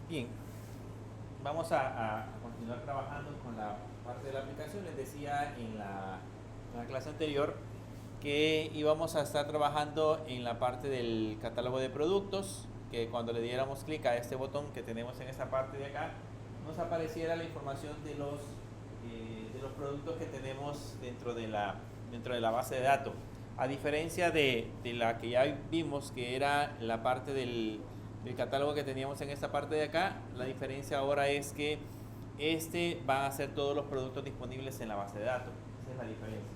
Bien, vamos a continuar trabajando con la parte de la aplicación. Les decía en la clase anterior que íbamos a estar trabajando en la parte del catálogo de productos, que cuando le diéramos clic a este botón que tenemos en esta parte de acá, nos apareciera la información de los productos que tenemos dentro de la base de datos. A diferencia de la que ya vimos, que era la parte del catálogo que teníamos en esta parte de acá, la diferencia ahora es que este va a ser todos los productos disponibles en la base de datos. Esa es la diferencia.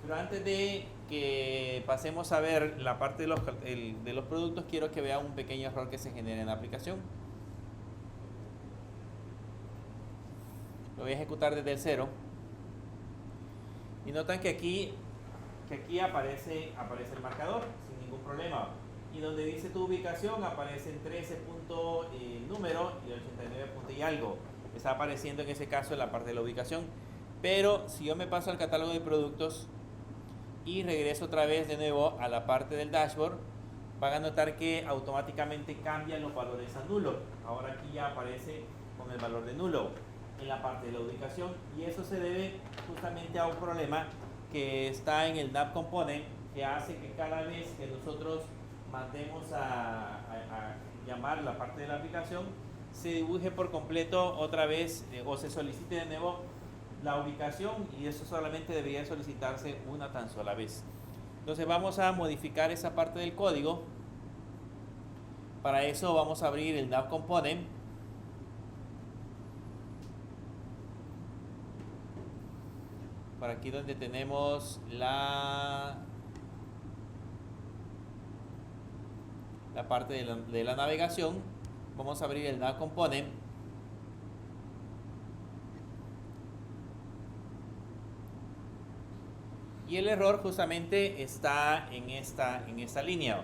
Pero antes de que pasemos a ver la parte de los productos, quiero que vean un pequeño error que se genera en la aplicación. Lo voy a ejecutar desde el cero. Y notan que aquí aparece el marcador sin ningún problema. Y donde dice tu ubicación aparecen 13 punto número y 89 punto y algo. Está apareciendo en ese caso en la parte de la ubicación. Pero si yo me paso al catálogo de productos y regreso otra vez de nuevo a la parte del dashboard, van a notar que automáticamente cambian los valores a nulo. Ahora aquí ya aparece con el valor de nulo en la parte de la ubicación, y eso se debe justamente a un problema que está en el nav component, que hace que cada vez que nosotros mandemos a llamar la parte de la aplicación, se dibuje por completo otra vez o se solicite de nuevo la ubicación, y eso solamente debería solicitarse una tan sola vez. Entonces vamos a modificar esa parte del código. Para eso vamos a abrir el nav component. Por aquí donde tenemos la parte de la navegación, vamos a abrir el nav component. Y el error justamente está en esta línea.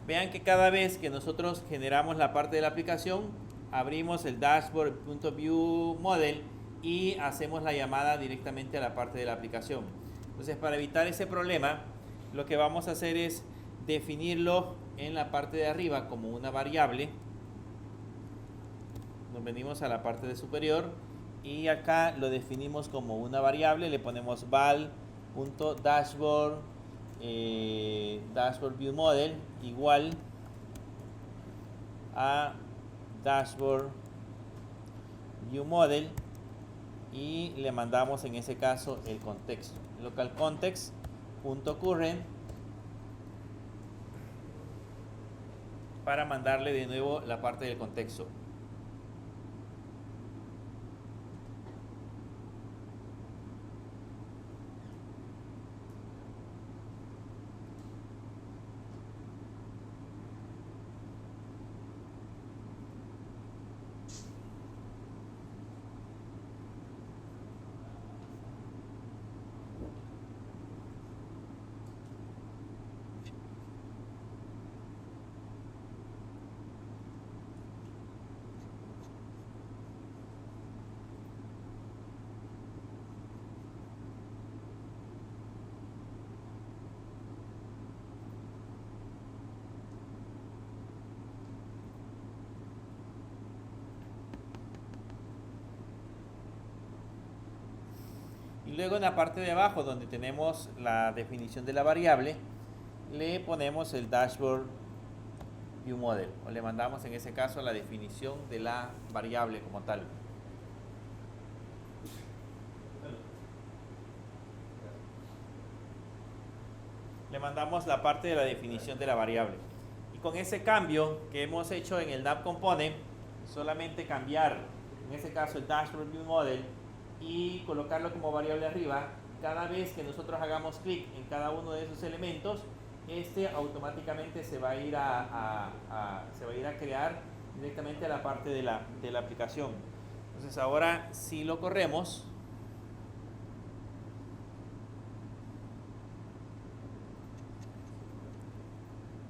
Vean que cada vez que nosotros generamos la parte de la aplicación, abrimos el dashboard.viewModel y hacemos la llamada directamente a la parte de la aplicación. Entonces, para evitar ese problema, lo que vamos a hacer es definirlo en la parte de arriba como una variable. Nos venimos a la parte de superior y acá lo definimos como una variable. Le ponemos val.dashboard dashboard view model igual a dashboard view model, y le mandamos en ese caso el contexto, local context.current, para mandarle de nuevo la parte del contexto. Y luego en la parte de abajo, donde tenemos la definición de la variable, le ponemos el dashboard view model, o le mandamos en ese caso la definición de la variable como tal. Le mandamos la parte de la definición de la variable. Y con ese cambio que hemos hecho en el nav component, solamente cambiar en ese caso el dashboard view model y colocarlo como variable arriba, cada vez que nosotros hagamos clic en cada uno de esos elementos, este automáticamente se va a ir a crear directamente a la parte de la aplicación. Entonces ahora si lo corremos,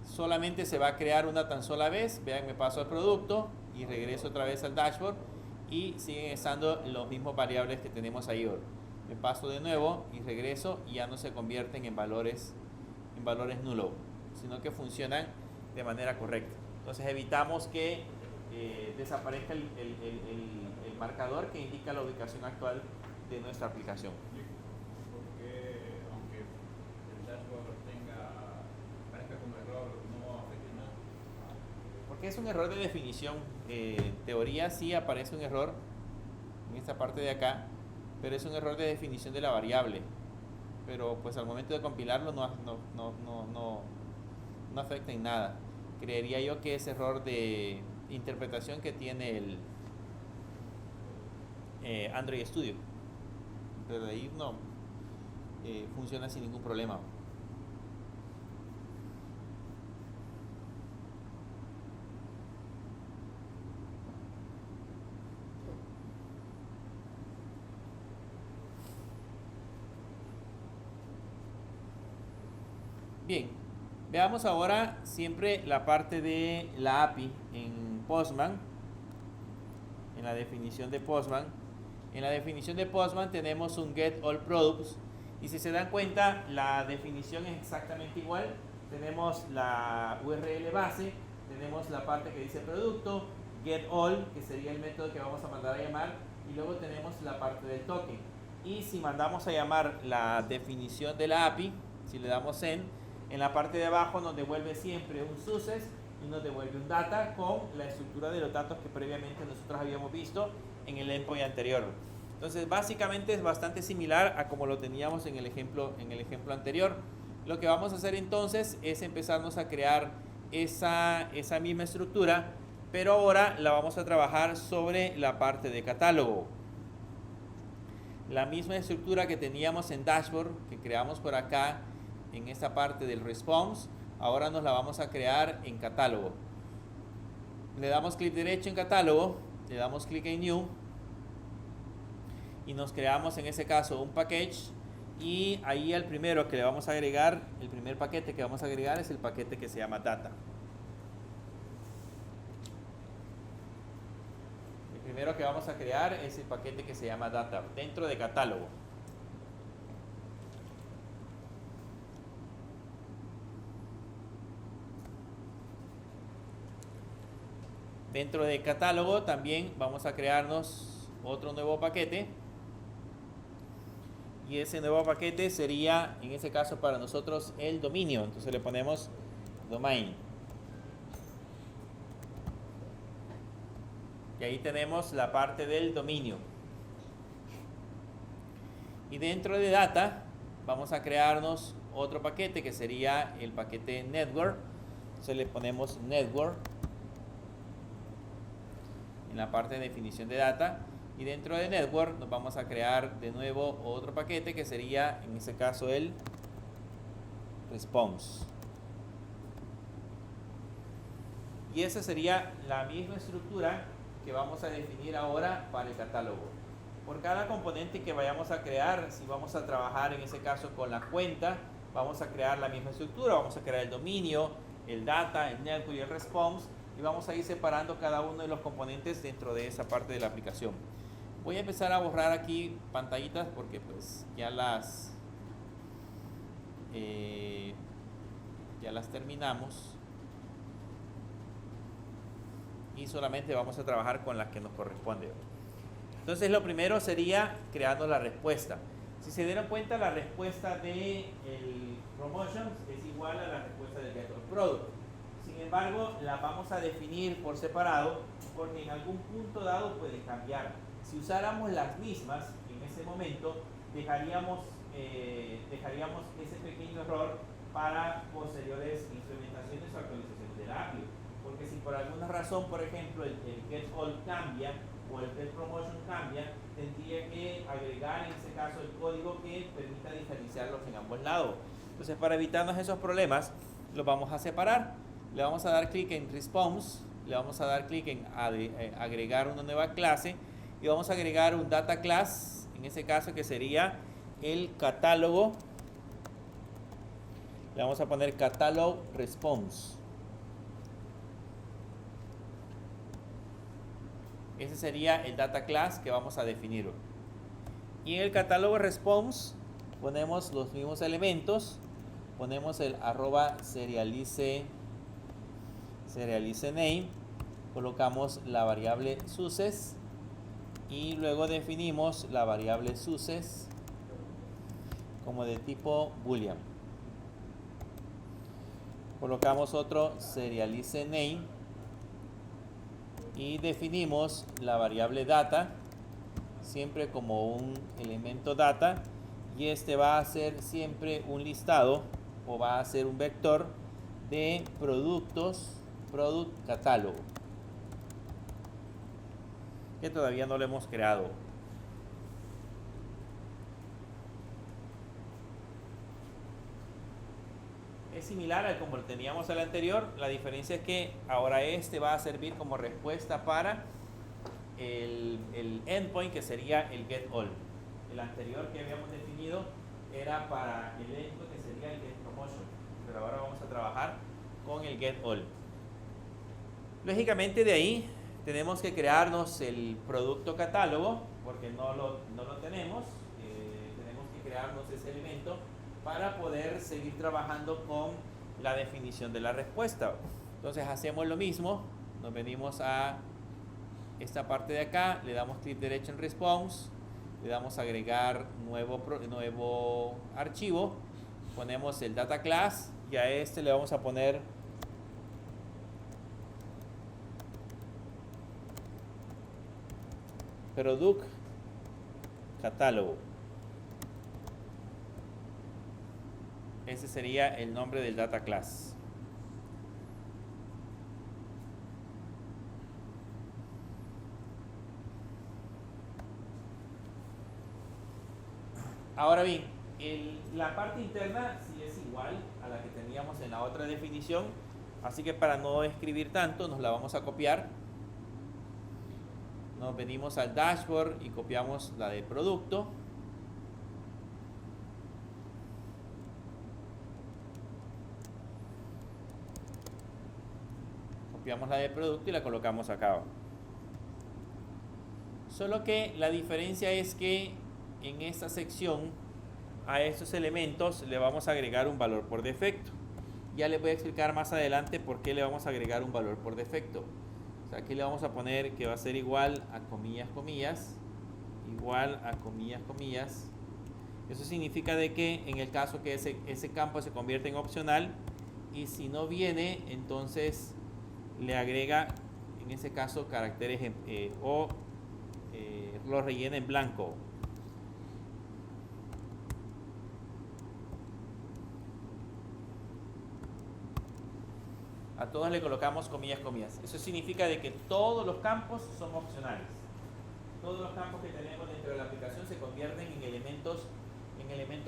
solamente se va a crear una tan sola vez. Vean, me paso al producto y regreso otra vez al dashboard y siguen estando los mismos variables que tenemos ahí. Me paso de nuevo y regreso y ya no se convierten en valores nulos, sino que funcionan de manera correcta. Entonces evitamos que desaparezca el marcador que indica la ubicación actual de nuestra aplicación. Porque aunque el dashboard parezca como error, no afecte nada. Porque es un error de definición. En teoría sí aparece un error en esta parte de acá, pero es un error de definición de la variable. Pero pues al momento de compilarlo no afecta en nada. Creería yo que es error de interpretación que tiene el Android Studio. Pero de ahí no funciona sin ningún problema. Bien, veamos ahora siempre la parte de la API en Postman, en la definición de Postman. En la definición de Postman tenemos un get all products y si se dan cuenta la definición es exactamente igual. Tenemos la URL base, tenemos la parte que dice producto, get all, que sería el método que vamos a mandar a llamar, y luego tenemos la parte del token. Y si mandamos a llamar la definición de la API, si le damos en la parte de abajo nos devuelve siempre un success y nos devuelve un data con la estructura de los datos que previamente nosotros habíamos visto en el endpoint anterior. Entonces básicamente es bastante similar a como lo teníamos en el ejemplo anterior. Lo que vamos a hacer entonces es empezarnos a crear esa misma estructura, pero ahora la vamos a trabajar sobre la parte de catálogo. La misma estructura que teníamos en dashboard, que creamos por acá en esta parte del response, ahora nos la vamos a crear en catálogo. Le damos clic derecho en catálogo, le damos clic en new y nos creamos en ese caso un package, y ahí el primero que le vamos a agregar, el primer paquete que vamos a agregar es el paquete que se llama data. El primero que vamos a crear es el paquete que se llama data dentro de catálogo. Dentro de catálogo también vamos a crearnos otro nuevo paquete, y ese nuevo paquete sería en ese caso para nosotros el dominio. Entonces le ponemos domain, y ahí tenemos la parte del dominio. Y dentro de data vamos a crearnos otro paquete que sería el paquete network. Entonces le ponemos network en la parte de definición de data, y dentro de network nos vamos a crear de nuevo otro paquete que sería en este caso el response, y esa sería la misma estructura que vamos a definir ahora para el catálogo. Por cada componente que vayamos a crear, si vamos a trabajar en ese caso con la cuenta, vamos a crear la misma estructura. Vamos a crear el dominio, el data, el network y el response, y vamos a ir separando cada uno de los componentes dentro de esa parte de la aplicación. Voy a empezar a borrar aquí pantallitas porque pues ya las terminamos, y solamente vamos a trabajar con las que nos corresponde. Entonces lo primero sería creando la respuesta. Si se dieron cuenta, la respuesta del promotions es igual a la respuesta del get all product. Sin embargo, la vamos a definir por separado porque en algún punto dado puede cambiar. Si usáramos las mismas en ese momento, dejaríamos ese pequeño error para posteriores implementaciones o actualizaciones del API. Porque si por alguna razón, por ejemplo, el get all cambia o el get promotion cambia, tendría que agregar en ese caso el código que permita diferenciarlos en ambos lados. Entonces, para evitarnos esos problemas, los vamos a separar. Le vamos a dar clic en response, le vamos a dar clic en agregar una nueva clase, y vamos a agregar un data class, en ese caso que sería el catálogo. Le vamos a poner catalog response. Ese sería el data class que vamos a definir. Y en el catálogo response ponemos los mismos elementos, ponemos el @serialize name, colocamos la variable success y luego definimos la variable success como de tipo boolean. Colocamos otro serialize name y definimos la variable data siempre como un elemento data, y este va a ser siempre un listado o va a ser un vector de productos, product catálogo, que todavía no lo hemos creado. Es similar al como lo teníamos al anterior. La diferencia es que ahora este va a servir como respuesta para el endpoint, que sería el getAll. El anterior que habíamos definido era para el endpoint, que sería el getPromotion, pero ahora vamos a trabajar con el getAll. Lógicamente de ahí tenemos que crearnos el producto catálogo, porque no lo tenemos. Tenemos que crearnos ese elemento para poder seguir trabajando con la definición de la respuesta. Entonces hacemos lo mismo, nos venimos a esta parte de acá, le damos clic derecho en response, le damos a agregar nuevo archivo, ponemos el data class y a este le vamos a poner product catálogo. Ese sería el nombre del data class. Ahora bien, la parte interna sí es igual a la que teníamos en la otra definición, así que para no escribir tanto nos la vamos a copiar. Nos venimos al dashboard y copiamos la del producto. Copiamos la del producto y la colocamos acá. Solo que la diferencia es que en esta sección a estos elementos le vamos a agregar un valor por defecto. Ya les voy a explicar más adelante por qué le vamos a agregar un valor por defecto. O sea, aquí le vamos a poner que va a ser igual a comillas, comillas, igual a comillas, comillas. Eso significa de que en el caso que ese campo se convierte en opcional, y si no viene, entonces le agrega en ese caso caracteres o lo rellena en blanco. A todos le colocamos comillas, comillas. Eso significa de que todos los campos son opcionales. Todos los campos que tenemos dentro de la aplicación se convierten en elementos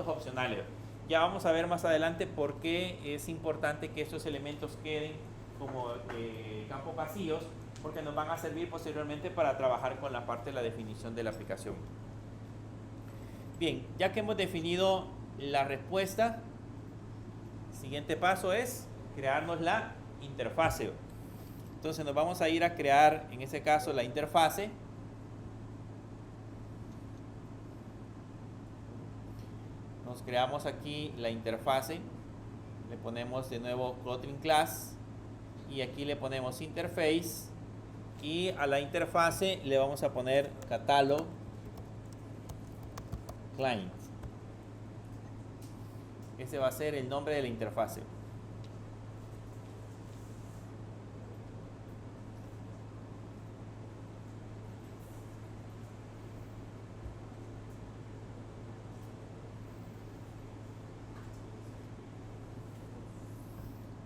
opcionales. Ya vamos a ver más adelante por qué es importante que estos elementos queden como campos vacíos, porque nos van a servir posteriormente para trabajar con la parte de la definición de la aplicación. Bien, ya que hemos definido la respuesta, el siguiente paso es crearnos la interfase. Entonces nos vamos a ir a crear en ese caso la interfase. Nos creamos aquí la interfase, le ponemos de nuevo Kotlin class y aquí le ponemos interface, y a la interfase le vamos a poner catalog client. Ese va a ser el nombre de la interfase.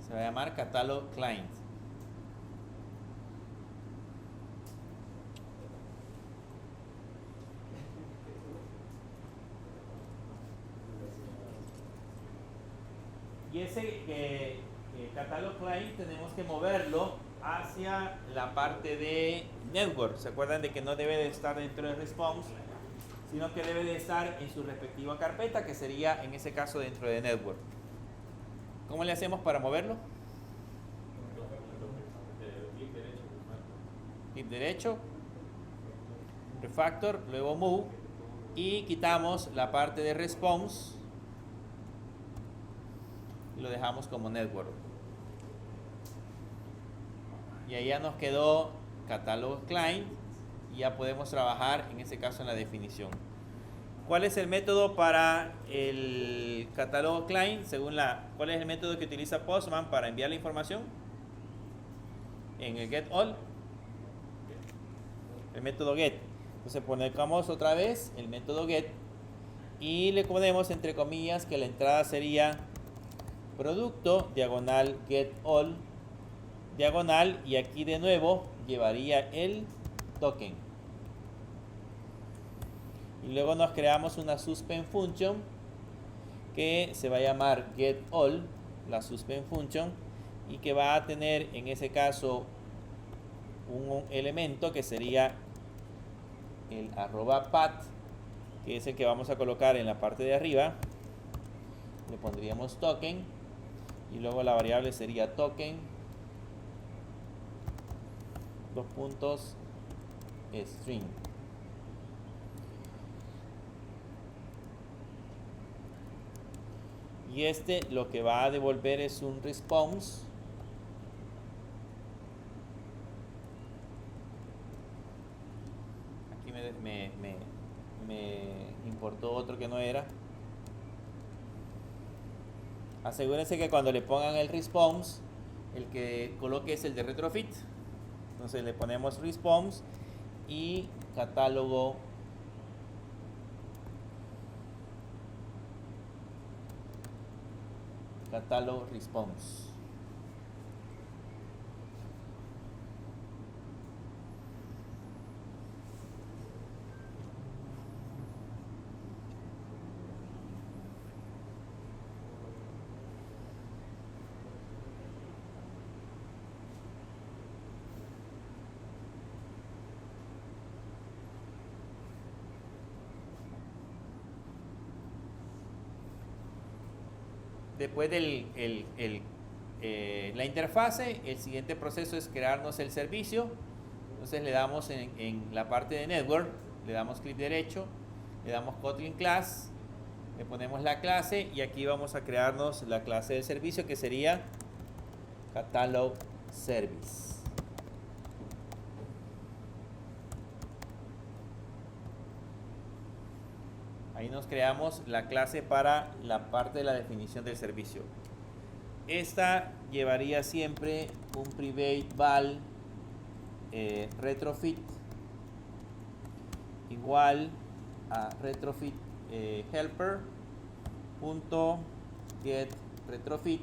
Se va a llamar catalog client. Y ese catalog client tenemos que moverlo hacia la parte de network. ¿Se acuerdan de que no debe de estar dentro de response, sino que debe de estar en su respectiva carpeta, que sería en ese caso dentro de network? ¿Cómo le hacemos para moverlo? Clic derecho, refactor, luego move, y quitamos la parte de response y lo dejamos como network. Y ahí ya nos quedó catálogo client y ya podemos trabajar en este caso en la definición. ¿Cuál es el método para el catálogo client? ¿Cuál es el método que utiliza Postman para enviar la información? En el get all, el método get. Entonces ponemos otra vez el método get y le ponemos entre comillas que la entrada sería producto diagonal get all diagonal, y aquí de nuevo llevaría el token. Y luego nos creamos una suspend function que se va a llamar get all, la suspend function, y que va a tener en ese caso un elemento que sería el @path, que es el que vamos a colocar en la parte de arriba. Le pondríamos token y luego la variable sería token string. Y lo que va a devolver es un response. Aquí me importó otro que no era. Asegúrense que cuando le pongan el response, el que coloque es el de retrofit. Entonces le ponemos response y catálogo response. Después de la interfase, el siguiente proceso es crearnos el servicio. Entonces le damos en la parte de network, le damos clic derecho, le damos Kotlin class, le ponemos la clase y aquí vamos a crearnos la clase del servicio que sería catalog service. Ahí nos creamos la clase para la parte de la definición del servicio. Esta llevaría siempre un private val retrofit igual a retrofit helper punto get retrofit,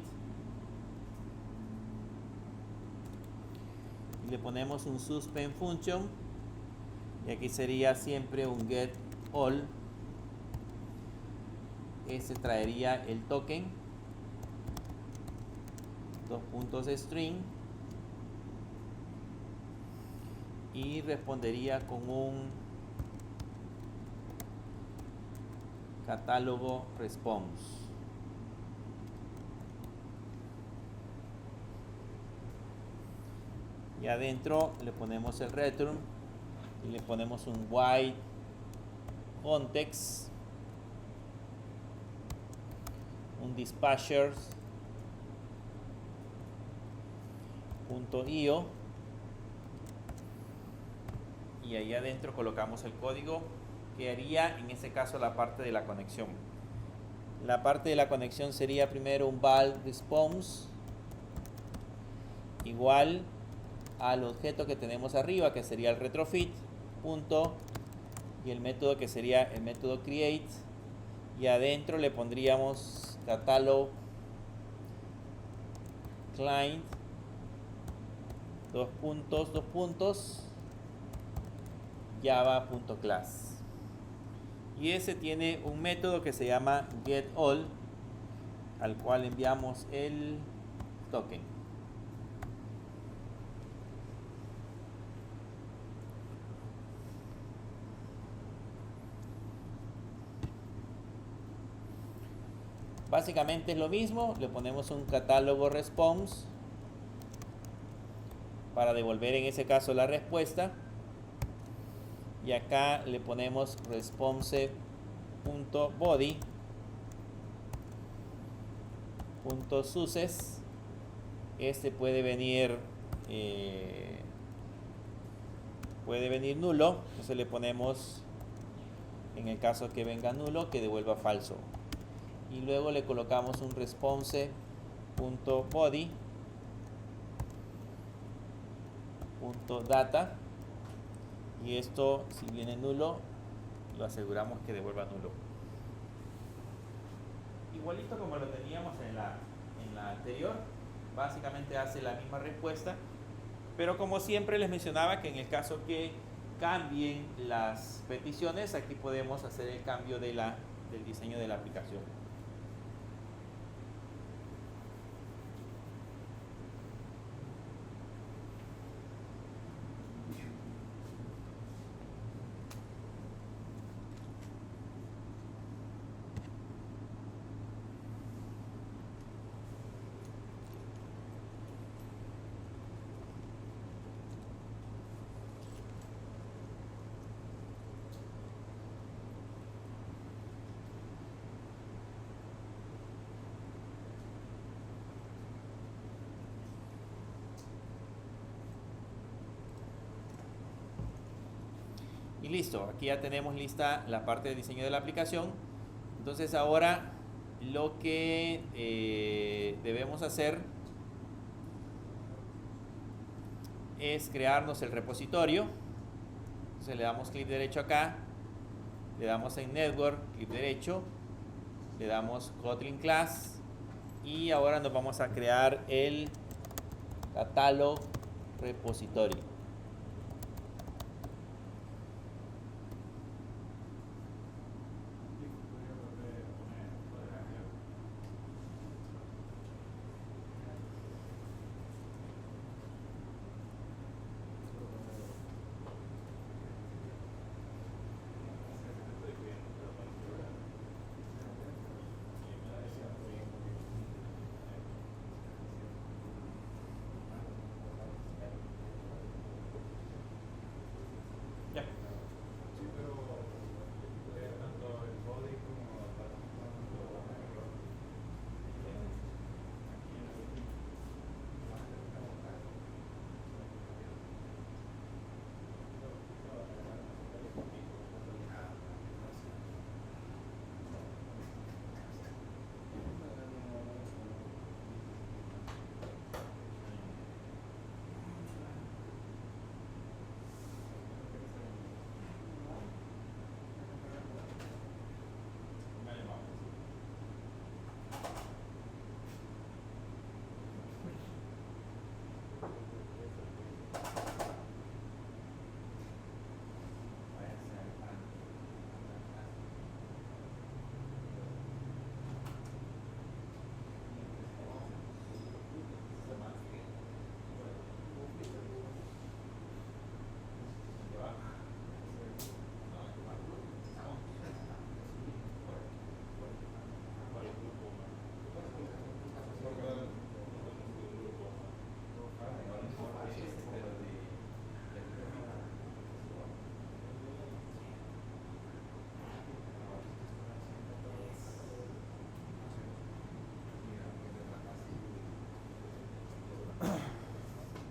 y le ponemos un suspend function y aquí sería siempre un get all. Este traería el token string y respondería con un catálogo response. Y adentro le ponemos el return y le ponemos un white context, un dispatchers.io, y ahí adentro colocamos el código que haría en este caso la parte de la conexión. La parte de la conexión sería primero un val response igual al objeto que tenemos arriba, que sería el retrofit punto, y el método que sería el método create, y adentro le pondríamos catalog client java.class, y ese tiene un método que se llama getAll, al cual enviamos el token. Básicamente es lo mismo, le ponemos un catálogo response para devolver en ese caso la respuesta, y acá le ponemos response.body.success. Este puede venir puede venir nulo, entonces le ponemos, en el caso que venga nulo, que devuelva falso. Y luego le colocamos un response.body.data, y esto, si viene nulo, lo aseguramos que devuelva nulo. Igualito como lo teníamos en la anterior, básicamente hace la misma respuesta, pero como siempre les mencionaba que en el caso que cambien las peticiones, aquí podemos hacer el cambio del diseño de la aplicación. Y listo, aquí ya tenemos lista la parte de diseño de la aplicación. Entonces ahora lo que debemos hacer es crearnos el repositorio. Entonces le damos clic derecho acá, le damos en Network, clic derecho, le damos Kotlin Class, y ahora nos vamos a crear el catálogo repositorio.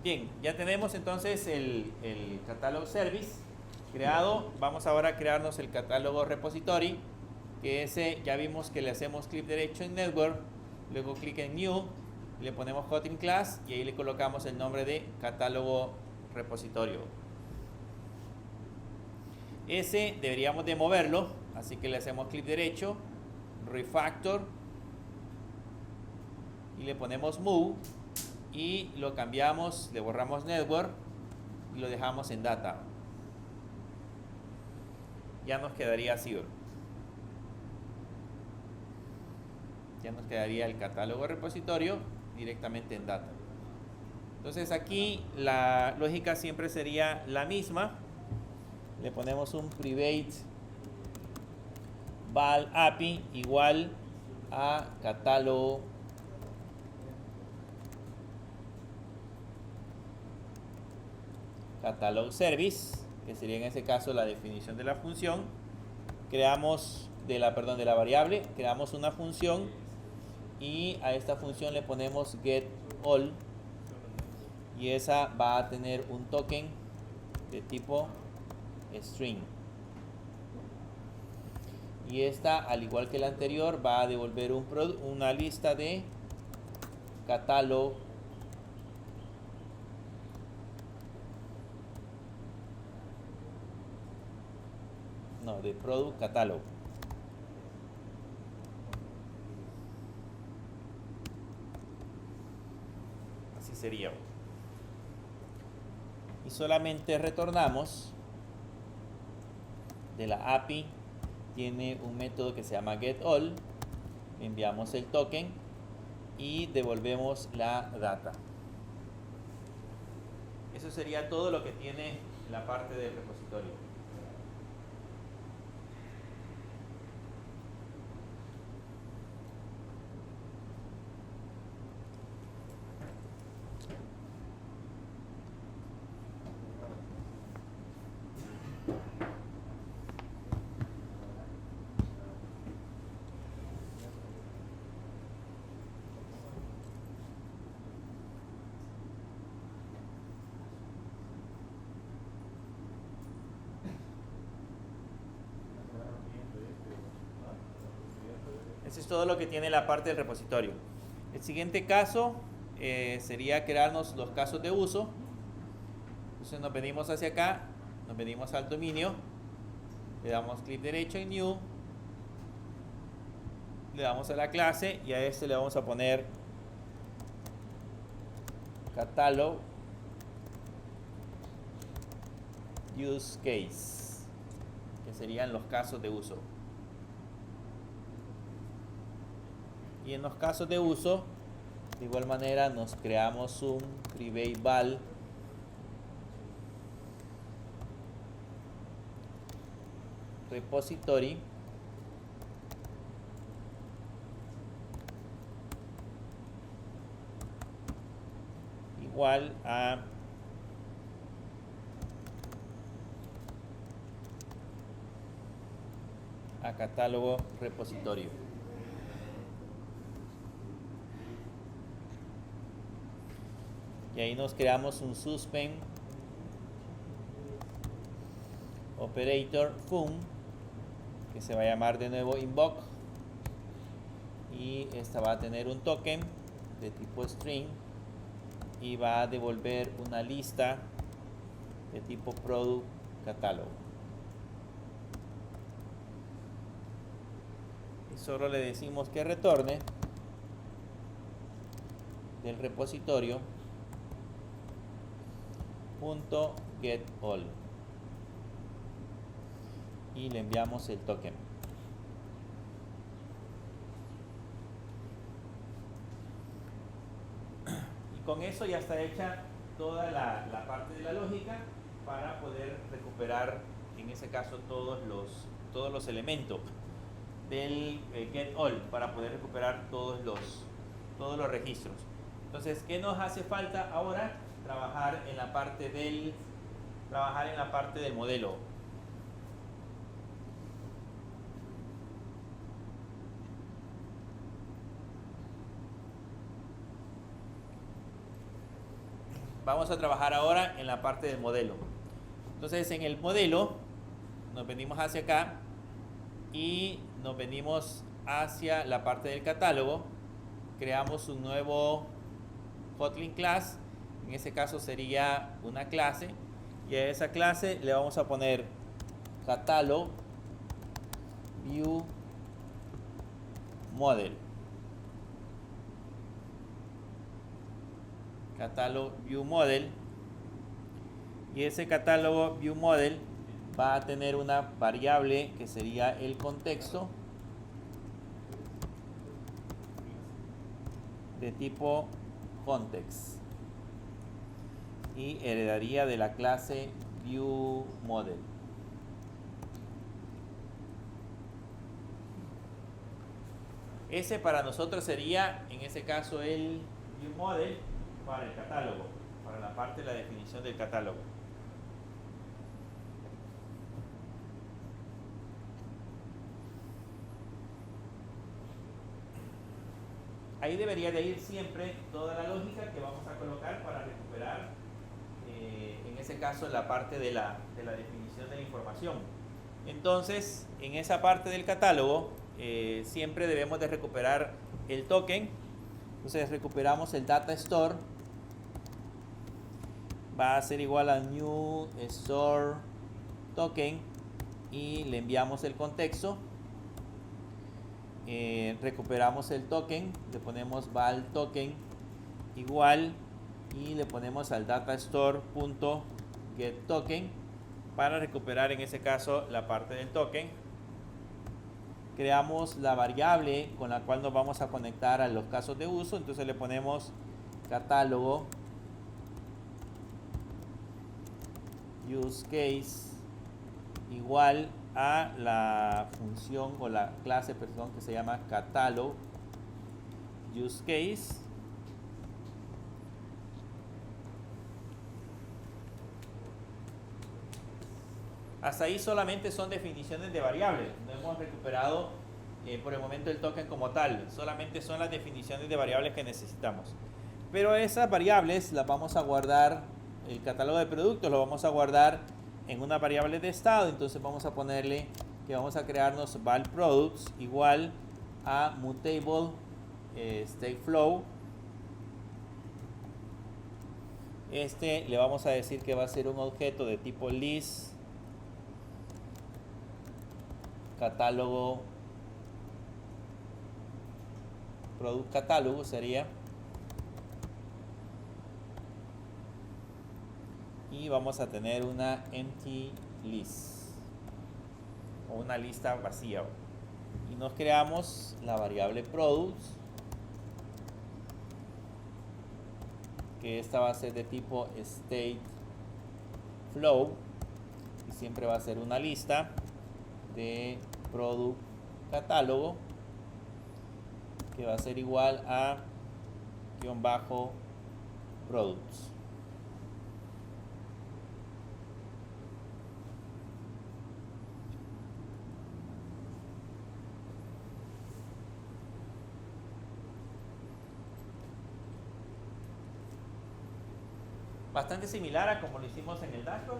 Bien, ya tenemos entonces el catálogo service creado. Vamos ahora a crearnos el catálogo repository, que ese ya vimos que le hacemos clic derecho en Network, luego clic en New, le ponemos Kotlin Class y ahí le colocamos el nombre de catálogo repositorio. Ese deberíamos de moverlo, así que le hacemos clic derecho, Refactor, y le ponemos Move, y lo cambiamos, le borramos Network y lo dejamos en Data. Ya nos quedaría así. Ya nos quedaría el catálogo repositorio directamente en Data. Entonces aquí la lógica siempre sería la misma. Le ponemos un private val API igual a catálogo service, que sería en ese caso la definición de la función. Creamos de la variable, creamos una función y a esta función le ponemos get all, y esa va a tener un token de tipo string. Y esta, al igual que la anterior, va a devolver una lista de catálogo de product catálogo. Así sería. Y solamente retornamos de la API. Tiene un método que se llama getAll. Enviamos el token y devolvemos la data. Eso sería todo lo que tiene la parte del repositorio. Eso es todo lo que tiene la parte del repositorio. El siguiente caso sería crearnos los casos de uso. Entonces nos venimos hacia acá, nos venimos al dominio, le damos clic derecho en New, le damos a la clase y a este le vamos a poner Catalog Use Case, que serían los casos de uso. Y en los casos de uso, de igual manera nos creamos un private val repository igual a catálogo repositorio. Y ahí nos creamos un suspend operator fun, que se va a llamar de nuevo invoke, y esta va a tener un token de tipo string y va a devolver una lista de tipo product catálogo. Y solo le decimos que retorne del repositorio .getAll y le enviamos el token. Y con eso ya está hecha toda la parte de la lógica para poder recuperar, en ese caso, todos los elementos del getAll, para poder recuperar todos los registros. Entonces, ¿qué nos hace falta ahora? Trabajar en la parte del modelo. Vamos a trabajar ahora en la parte del modelo. Entonces, en el modelo nos venimos hacia acá y nos venimos hacia la parte del catálogo. Creamos un nuevo Kotlin class. En ese caso sería una clase, y a esa clase le vamos a poner Catalog View Model. Catalog View Model. Y ese catálogo View Model va a tener una variable que sería el contexto de tipo context, y heredaría de la clase ViewModel. Ese para nosotros sería, en ese caso, el ViewModel para el catálogo, para la parte de la definición del catálogo. ahí debería de ir siempre toda la lógica que vamos a colocar para recuperar, en ese caso, la parte de la definición de la información. Entonces, en esa parte del catálogo, siempre debemos de recuperar el token. Entonces, recuperamos el data store. Va a ser igual a new store token y le enviamos el contexto. Recuperamos el token, le ponemos val token igual y le ponemos al datastore.getToken para recuperar en ese caso la parte del token. Creamos la variable con la cual nos vamos a conectar a los casos de uso, entonces le ponemos catálogo use case igual a la función o la clase, perdón, que se llama catálogo use case. Hasta ahí solamente son definiciones de variables. No hemos recuperado por el momento el token como tal. Solamente son las definiciones de variables que necesitamos. Pero esas variables las vamos a guardar, el catálogo de productos lo vamos a guardar en una variable de estado. Entonces vamos a ponerle que vamos a crearnos val products igual a mutable state flow. Le vamos a decir que va a ser un objeto de tipo list catálogo product catálogo sería, y vamos a tener una empty list o una lista vacía, y nos creamos la variable products, que esta va a ser de tipo state flow y siempre va a ser una lista de product catálogo que va a ser igual a _ products. Bastante similar a como lo hicimos en el dashboard.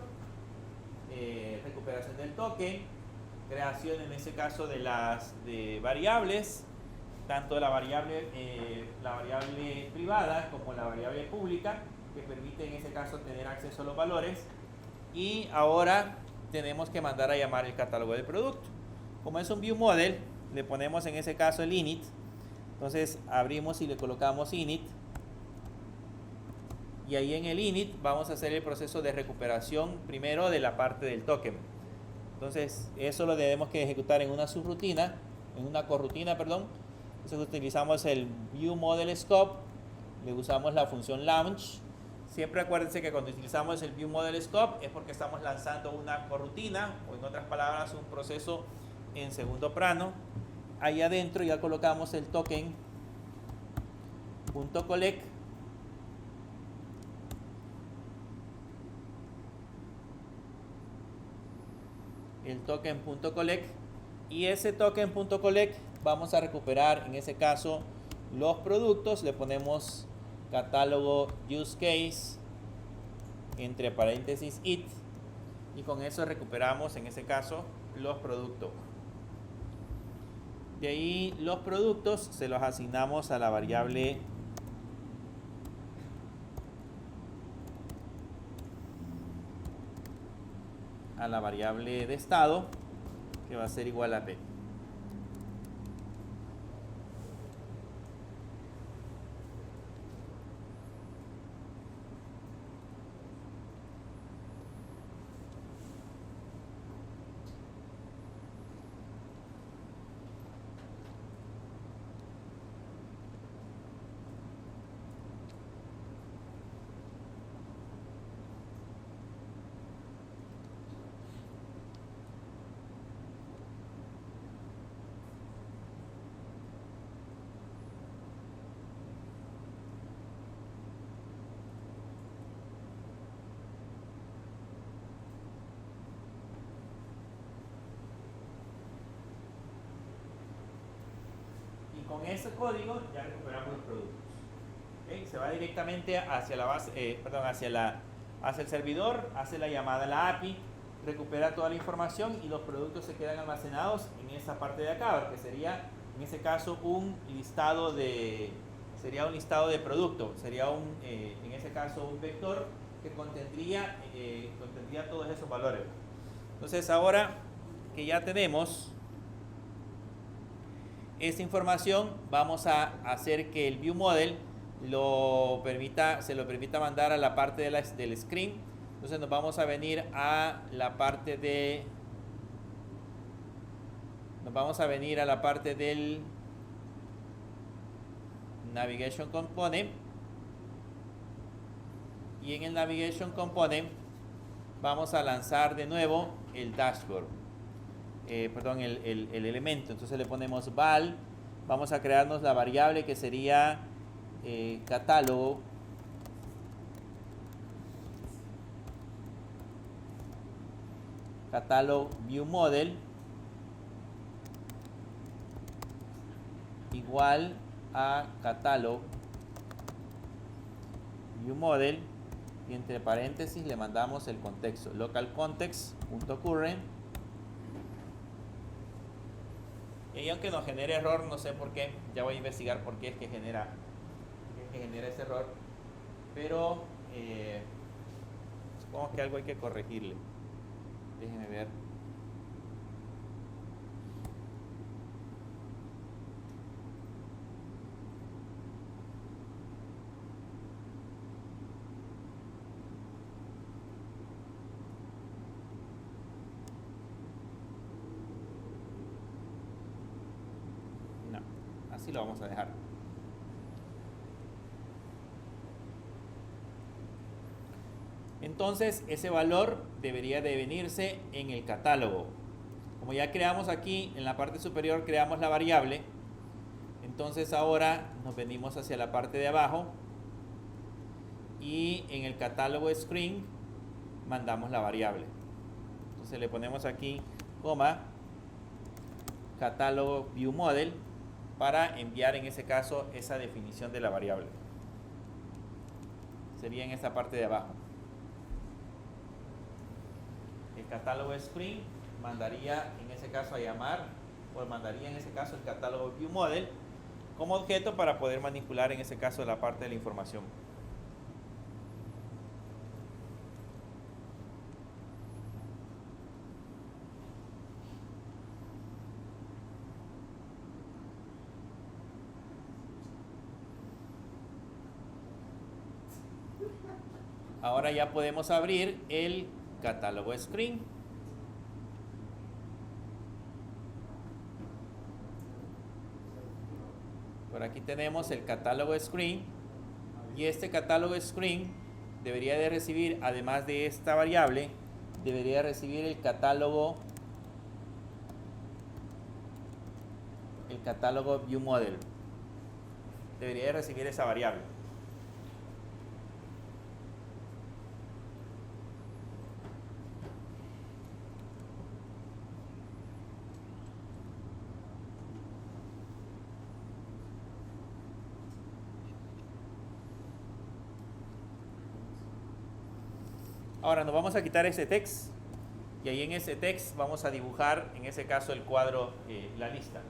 Recuperación del token, creación en ese caso de las variables, tanto la variable privada como la variable pública, que permite en ese caso tener acceso a los valores. Y ahora tenemos que mandar a llamar el catálogo de producto. Como es un view model, le ponemos en ese caso el init. Entonces abrimos y le colocamos init. Y ahí en el init vamos a hacer el proceso de recuperación primero de la parte del token. Entonces eso lo debemos que ejecutar en una subrutina, en una corrutina, perdón. Entonces utilizamos el view model scope, le usamos la función launch. Siempre acuérdense que cuando utilizamos el view model scope es porque estamos lanzando una corrutina, o en otras palabras un proceso en segundo plano. Ahí adentro ya colocamos el token .collect. El token.collect, y ese token.collect vamos a recuperar en ese caso los productos. Le ponemos catálogo use case entre paréntesis it, y con eso recuperamos en ese caso los productos. De ahí los productos se los asignamos a la variable de estado, que va a ser igual a p. con ese código ya recuperamos los productos. ¿Okay? Se va directamente hacia la base, hacia el servidor, hace la llamada a la API, recupera toda la información y los productos se quedan almacenados en esa parte de acá, que sería en ese caso un listado de producto, sería en ese caso un vector que contendría todos esos valores. Entonces ahora que ya tenemos esta información, vamos a hacer que el ViewModel se lo permita mandar a la parte del screen. Entonces nos vamos a venir a la parte del Navigation Component, y en el Navigation Component vamos a lanzar de nuevo el dashboard, el elemento. Entonces le ponemos val, vamos a crearnos la variable que sería catálogo ViewModel igual a catálogo ViewModel, y entre paréntesis le mandamos el contexto localContext.current. Y aunque nos genere error, no sé por qué, ya voy a investigar por qué es que genera ese error, pero supongo que algo hay que corregirle. Déjenme ver. No, así lo vamos a dejar. Entonces ese valor debería de venirse en el catálogo. Como ya creamos aquí en la parte superior, creamos la variable, entonces ahora nos venimos hacia la parte de abajo y en el catálogo screen mandamos la variable. Entonces le ponemos aquí coma catálogo ViewModel para enviar en ese caso esa definición de la variable. Sería en esta parte de abajo. El catálogo screen mandaría en ese caso a llamar, o mandaría en ese caso el catálogo ViewModel como objeto para poder manipular en ese caso la parte de la información. Ahora ya podemos abrir el catálogo screen. Por aquí tenemos el catálogo screen, y este catálogo screen debería de recibir, además de esta variable, debería recibir el catálogo ViewModel. Debería de recibir esa variable. Ahora nos vamos a quitar ese text, y ahí en ese text vamos a dibujar en ese caso el cuadro, la lista.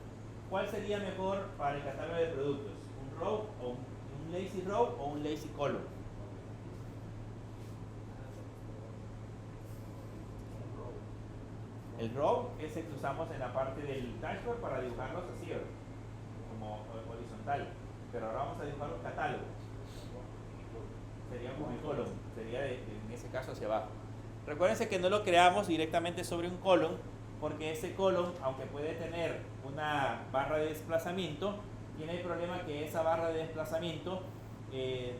¿Cuál sería mejor para el catálogo de productos? ¿Un row o un lazy row o un lazy column? El row es el que usamos en la parte del dashboard para dibujarlos así, como horizontal, pero ahora vamos a dibujar los catálogos. Sería como el column, sería en ese caso hacia abajo. Recuérdense que no lo creamos directamente sobre un column, porque ese column, aunque puede tener una barra de desplazamiento, tiene el problema que esa barra de desplazamiento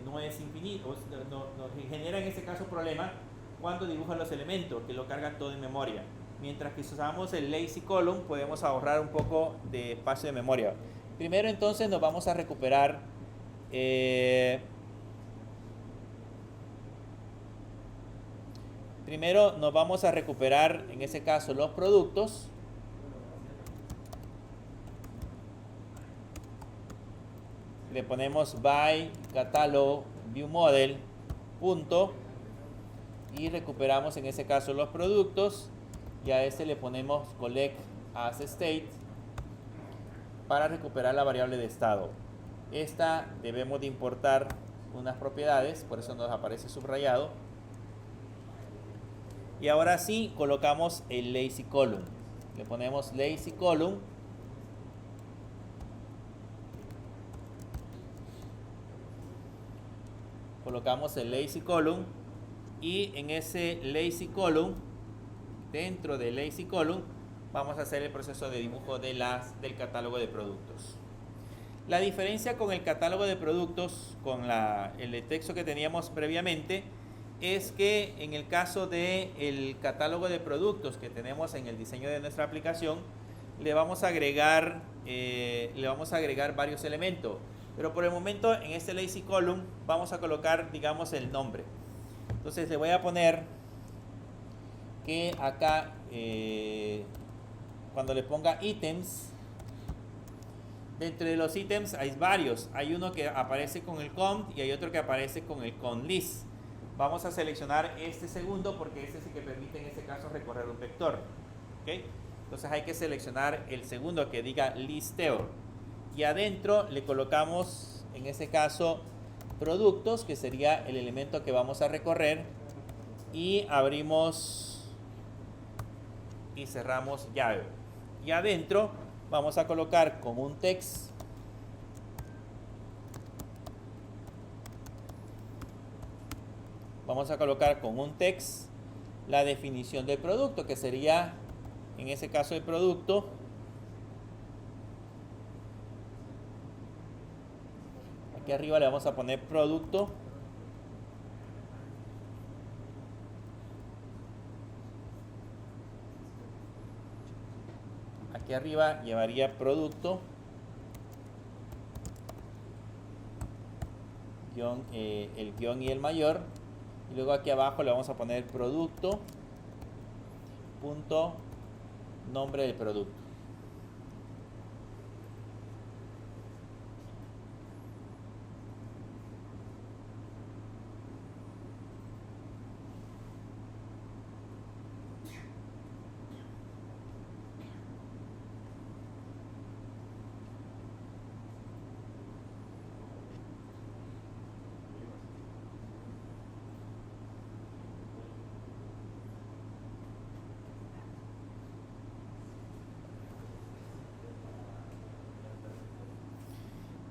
no es infinito, nos genera en ese caso problema cuando dibuja los elementos, que lo carga todo en memoria. Mientras que si usamos el lazy column podemos ahorrar un poco de espacio de memoria. Primero entonces nos vamos a recuperar en ese caso los productos. le ponemos by catálogo view model punto y recuperamos en ese caso los productos y a este le ponemos collect as state para recuperar la variable de estado. Esta debemos de importar unas propiedades, por eso nos aparece subrayado. Y ahora sí colocamos el lazy column. Le ponemos lazy column. Colocamos el lazy column y en ese lazy column, dentro del lazy column, vamos a hacer el proceso de dibujo del catálogo de productos. La diferencia con el catálogo de productos, con el texto que teníamos previamente, es que en el caso del catálogo de productos que tenemos en el diseño de nuestra aplicación, le vamos a agregar varios elementos. Pero por el momento en este lazy column vamos a colocar, digamos, el nombre. Entonces le voy a poner que acá, cuando le ponga ítems, dentro de los ítems hay varios. Hay uno que aparece con el count y hay otro que aparece con el count list. Vamos a seleccionar este segundo porque este es el que permite en este caso recorrer un vector. ¿Okay? Entonces hay que seleccionar el segundo que diga listeo. Y adentro le colocamos, en este caso, productos, que sería el elemento que vamos a recorrer. Y abrimos y cerramos llave. Y adentro vamos a colocar como un text la definición del producto, que sería en ese caso el producto aquí arriba le vamos a poner producto aquí arriba llevaría producto el guión y el mayor, y luego aquí abajo le vamos a poner producto punto nombre del producto.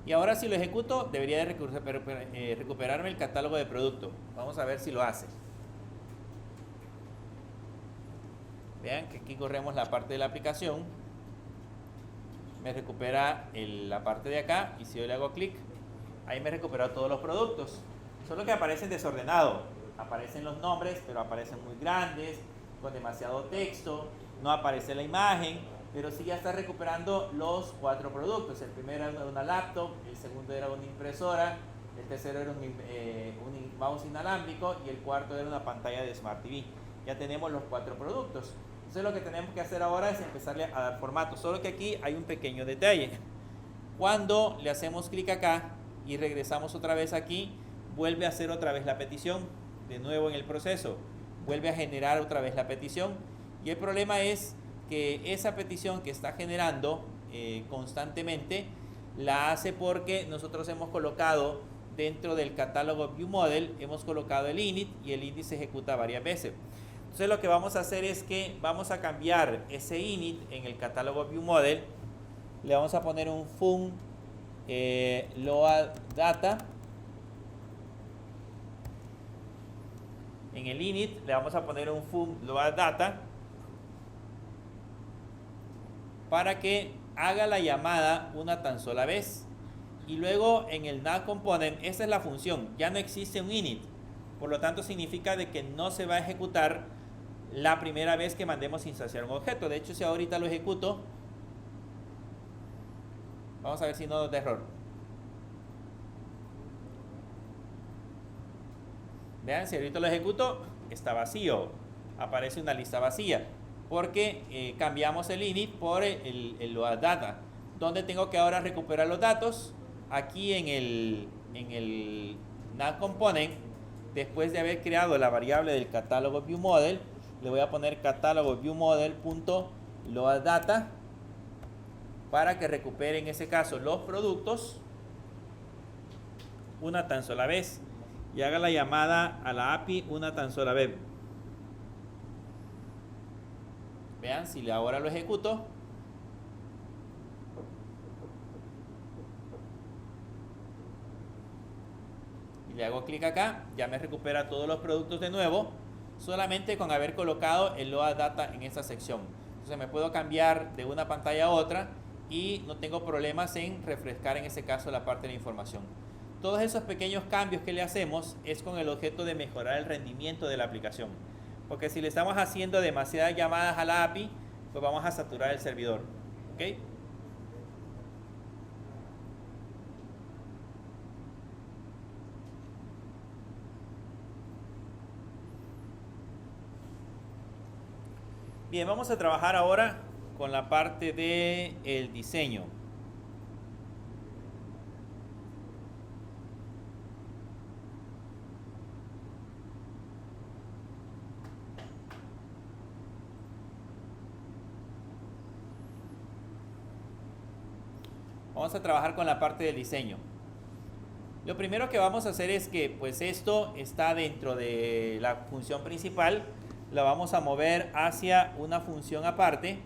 Y ahora si lo ejecuto, debería de recuperarme el catálogo de producto. Vamos a ver si lo hace. Vean que aquí corremos la parte de la aplicación. Me recupera la parte de acá y si yo le hago clic, ahí me recupera todos los productos. Solo que aparecen desordenados. Aparecen los nombres, pero aparecen muy grandes, con demasiado texto. No aparece la imagen. Pero sí ya está recuperando los 4 productos. El primero era una laptop, el segundo era una impresora, el tercero era un mouse inalámbrico y el cuarto era una pantalla de Smart TV. Ya tenemos los 4 productos. Entonces lo que tenemos que hacer ahora es empezarle a dar formato. Solo que aquí hay un pequeño detalle. Cuando le hacemos clic acá y regresamos otra vez aquí, vuelve a hacer otra vez la petición. De nuevo en el proceso, vuelve a generar otra vez la petición. Y el problema es que esa petición que está generando constantemente la hace porque nosotros hemos colocado dentro del catálogo view model, hemos colocado el init y el init se ejecuta varias veces. Entonces lo que vamos a hacer es que vamos a cambiar ese init en el catálogo view model, le vamos a poner un fun load data. En el init le vamos a poner un fun load data para que haga la llamada una tan sola vez. Y luego en el null component, esa es la función, ya no existe un init. Por lo tanto significa de que no se va a ejecutar la primera vez que mandemos instanciar un objeto. De hecho, si ahorita lo ejecuto, vamos a ver si no nos da error. Vean, si ahorita lo ejecuto, está vacío, aparece una lista vacía. Porque cambiamos el init por el load data, donde tengo que ahora recuperar los datos aquí en el nav component, después de haber creado la variable del catálogo viewModel, le voy a poner catálogo viewModel.loadData para que recupere en ese caso los productos una tan sola vez y haga la llamada a la API una tan sola vez. Vean, si ahora lo ejecuto, y le hago clic acá, ya me recupera todos los productos de nuevo, solamente con haber colocado el load data en esta sección. Entonces me puedo cambiar de una pantalla a otra y no tengo problemas en refrescar en ese caso la parte de la información. Todos esos pequeños cambios que le hacemos es con el objeto de mejorar el rendimiento de la aplicación. Porque si le estamos haciendo demasiadas llamadas a la API, pues vamos a saturar el servidor. ¿Ok? Bien, vamos a trabajar ahora con la parte del diseño. Vamos a trabajar con la parte del diseño. Lo primero que vamos a hacer es que pues esto está dentro de la función principal, la vamos a mover hacia una función aparte.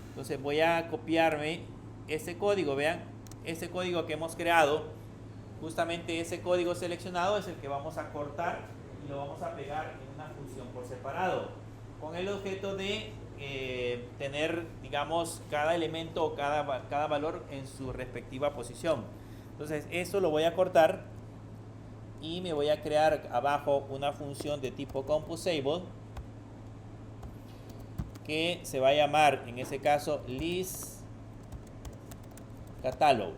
Entonces voy a copiarme este código, vean, este código que hemos creado, justamente ese código seleccionado es el que vamos a cortar y lo vamos a pegar en una función por separado, con el objeto de tener, digamos, cada elemento o cada valor en su respectiva posición. Entonces esto lo voy a cortar y me voy a crear abajo una función de tipo composable que se va a llamar en ese caso list catalog,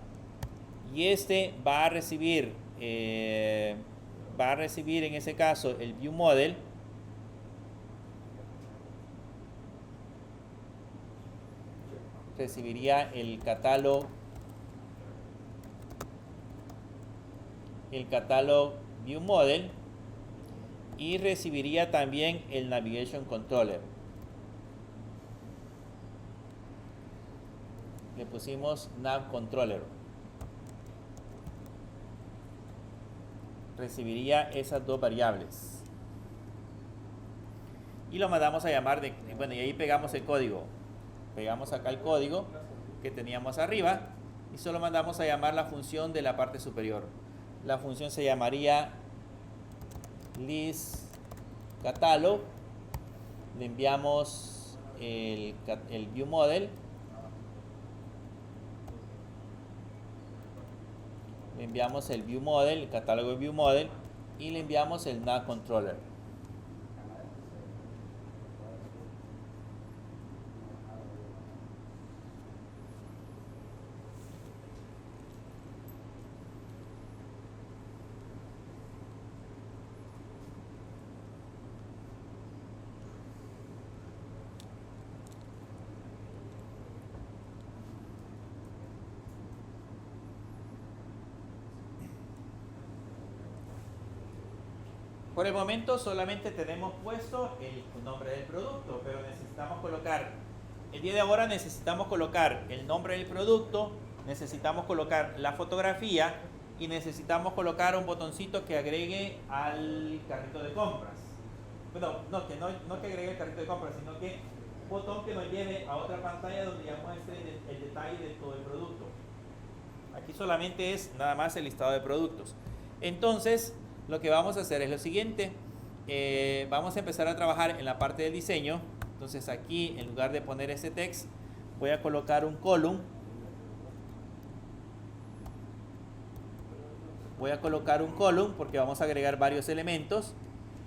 y este va a recibir en ese caso el viewModel, recibiría el catálogo viewModel y recibiría también el navigation controller. Le pusimos nav controller, recibiría esas dos variables y lo mandamos a llamar bueno, y ahí pegamos el código. Pegamos acá el código que teníamos arriba y solo mandamos a llamar la función de la parte superior. La función se llamaría list catalog. Le enviamos el viewModel. Le enviamos el viewModel, el catálogo de viewModel, y le enviamos el nav controller. Por el momento solamente tenemos puesto el nombre del producto, pero necesitamos colocar, el día de ahora necesitamos colocar el nombre del producto, necesitamos colocar la fotografía y necesitamos colocar un botoncito que agregue al carrito de compras. Bueno, no que agregue el carrito de compras, sino que un botón que nos lleve a otra pantalla donde ya muestre el detalle de todo el producto. Aquí solamente es nada más el listado de productos. Entonces, lo que vamos a hacer es lo siguiente. Vamos a empezar a trabajar en la parte del diseño. Entonces aquí, en lugar de poner ese text, voy a colocar un column. Voy a colocar un column porque vamos a agregar varios elementos.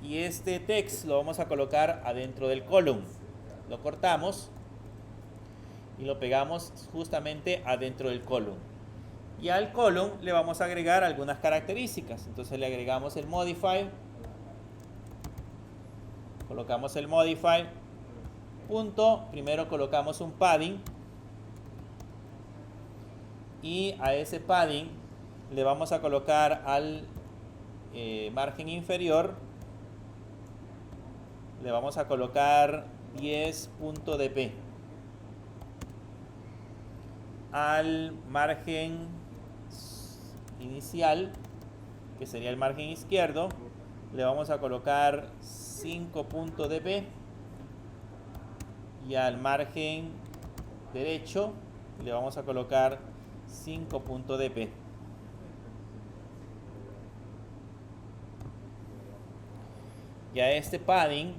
Y este text lo vamos a colocar adentro del column. Lo cortamos y lo pegamos justamente adentro del column. Y al column le vamos a agregar algunas características. Entonces le agregamos el modify. Colocamos el modify. Punto. Primero colocamos un padding. Y a ese padding le vamos a colocar al margen inferior, le vamos a colocar 10.dp. Al margen inicial, que sería el margen izquierdo, le vamos a colocar 5.dp. Y al margen derecho le vamos a colocar 5.dp. Y a este padding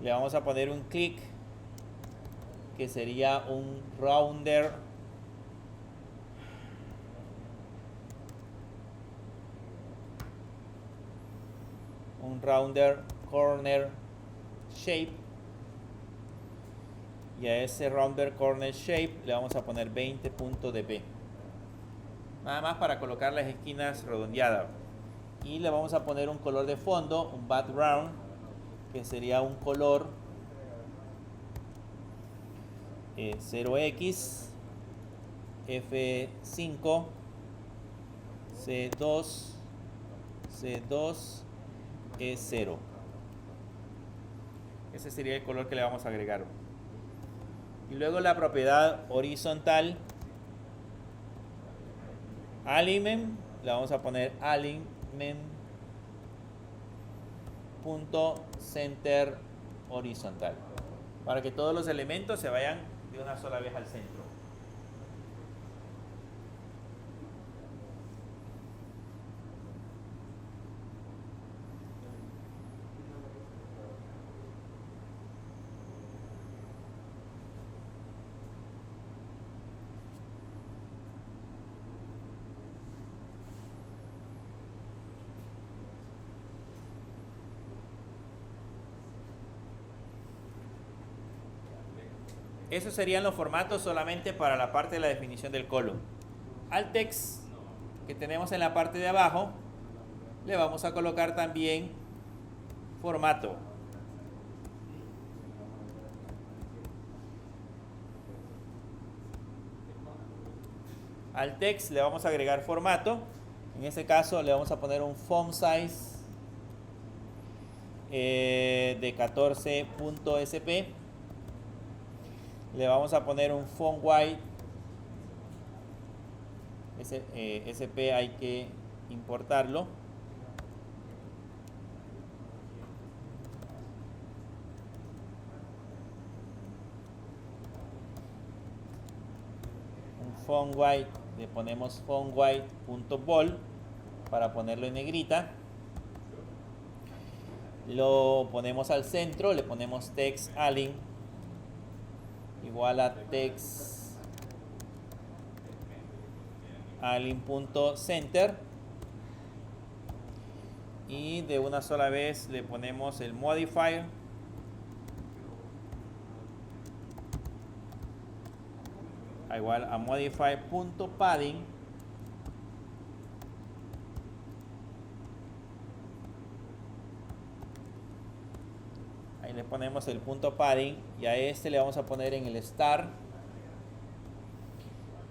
le vamos a poner un clic, que sería un rounder corner shape. Y a ese rounder corner shape le vamos a poner 20.dp, nada más para colocar las esquinas redondeadas. Y le vamos a poner un color de fondo, un background, que sería un color 0x F5 C2 E0. Ese sería el color que le vamos a agregar. Y luego la propiedad horizontal alignment, le vamos a poner alignment.center horizontal, para que todos los elementos se vayan de una sola vez al centro. Esos serían los formatos solamente para la parte de la definición del column. Al text que tenemos en la parte de abajo le vamos a colocar también formato. Al text le vamos a agregar formato. En este caso le vamos a poner un font size de 14.sp. Le vamos a poner un font weight. SP hay que importarlo. Un font weight, le ponemos font weight.bold para ponerlo en negrita. Lo ponemos al centro, le ponemos text align igual a text align.center, y de una sola vez le ponemos el modifier igual a modify.padding ahí le ponemos el punto padding, y a este le vamos a poner en el start,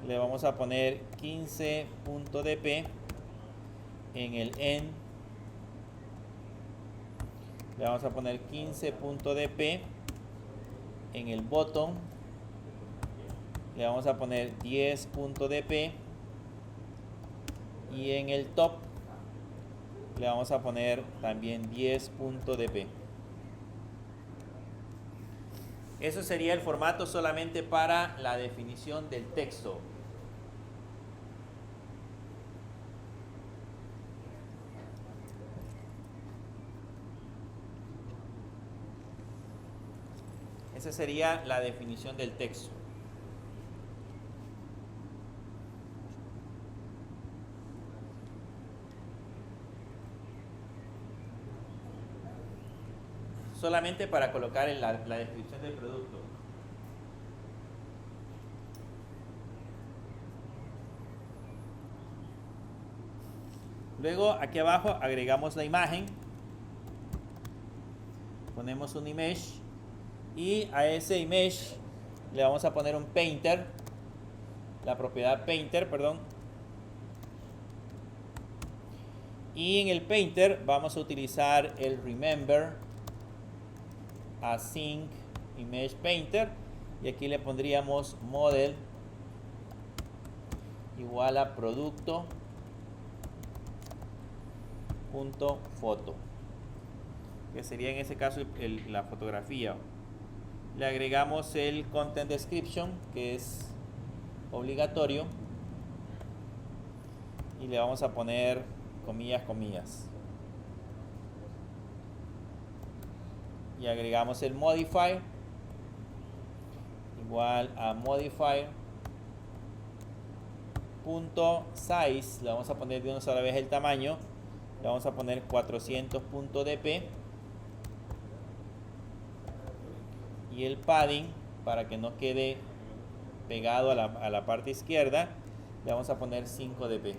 le vamos a poner 15.dp, en el end le vamos a poner 15.dp, en el bottom le vamos a poner 10.dp, y en el top le vamos a poner también 10.dp. Eso sería el formato solamente para la definición del texto. Esa sería la definición del texto. Solamente para colocar en la descripción del producto. Luego aquí abajo agregamos la imagen, ponemos un image, y a ese image le vamos a poner un painter la propiedad Painter, perdón. Y en el Painter vamos a utilizar el Remember Async Image Painter. Y aquí le pondríamos model igual a producto.foto, que sería en ese caso la fotografía. Le agregamos el content description, que es obligatorio, y le vamos a poner comillas, comillas. Y agregamos el modifier igual a modifier.size. Le vamos a poner de una sola vez el tamaño. Le vamos a poner 400.dp. Y el padding, para que no quede pegado a la parte izquierda, le vamos a poner 5 dp.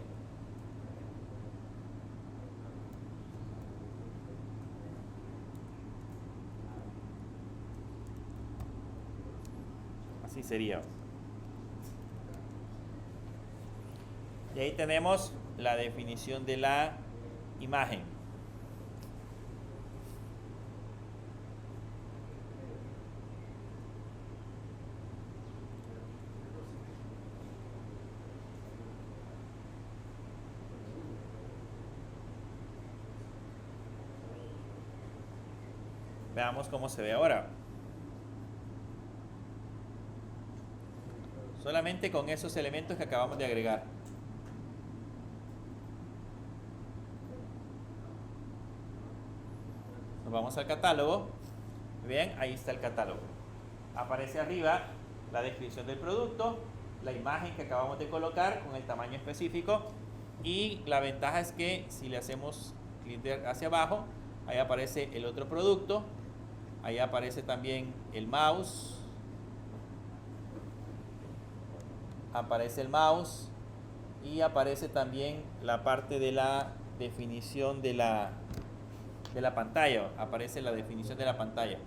Así sería. Y ahí tenemos la definición de la imagen. Veamos cómo se ve ahora. Solamente con esos elementos que acabamos de agregar. Nos vamos al catálogo. Bien, ahí está el catálogo. Aparece arriba la descripción del producto, la imagen que acabamos de colocar con el tamaño específico, y la ventaja es que si le hacemos clic hacia abajo, ahí aparece el otro producto, ahí aparece también el mouse, y aparece también la parte de la definición de la pantalla. Aparece la definición de la pantalla.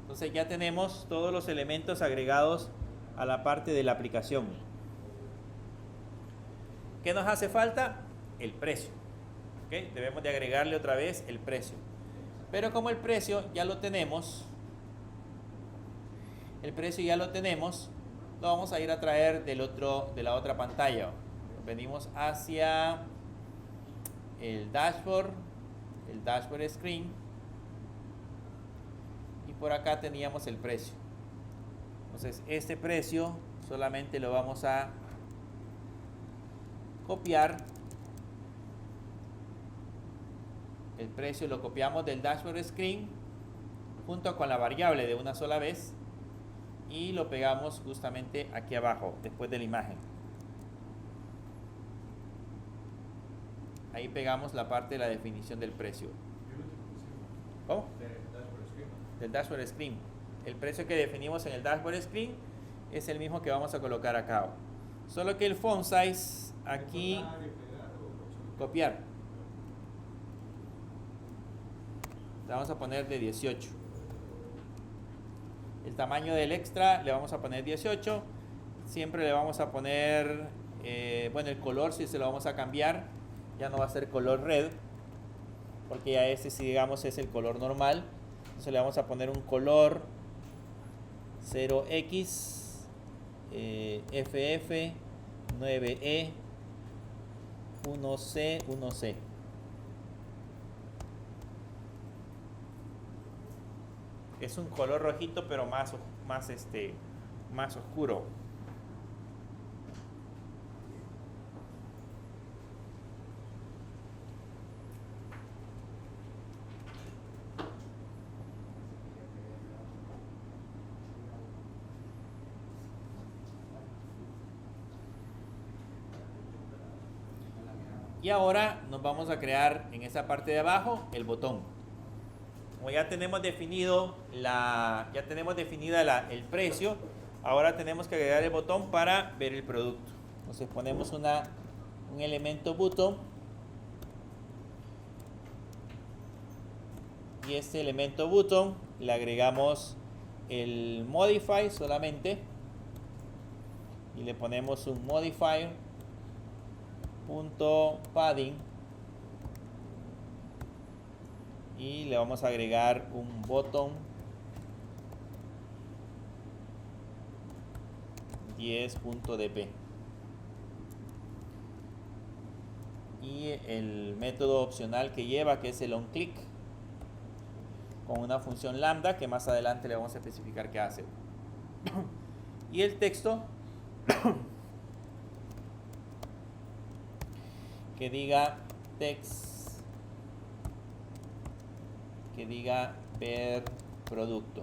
Entonces ya tenemos todos los elementos agregados a la parte de la aplicación. ¿Qué nos hace falta? El precio. ¿Okay? Debemos de agregarle otra vez el precio. Pero como el precio ya lo tenemos, lo vamos a ir a traer de la otra pantalla. Venimos hacia el dashboard screen, y por acá teníamos el precio. Entonces este precio solamente lo vamos a copiar. El precio lo copiamos del dashboard screen junto con la variable de una sola vez y lo pegamos justamente aquí abajo después de la imagen. Ahí pegamos la parte de la definición del precio. ¿Cómo? Del dashboard screen. El precio que definimos en el dashboard screen es el mismo que vamos a colocar acá. Solo que el font size aquí, copiar. Le vamos a poner de 18. El tamaño del extra le vamos a poner 18. Siempre le vamos a poner, bueno, el color si se lo vamos a cambiar. Ya no va a ser color red, porque ya ese, si digamos, es el color normal. Entonces le vamos a poner un color 0x FF 9E 1C 1C. Es un color rojito, pero más oscuro. Y ahora nos vamos a crear en esa parte de abajo el botón. Como ya tenemos definido el precio, ahora tenemos que agregar el botón para ver el producto. Entonces ponemos un elemento button, y este elemento button le agregamos el modify solamente, y le ponemos un modifier.padding y le vamos a agregar un bottom 10.dp y el método opcional que lleva, que es el onClick, con una función lambda que más adelante le vamos a especificar qué hace. Y el texto que diga text, que diga ver producto.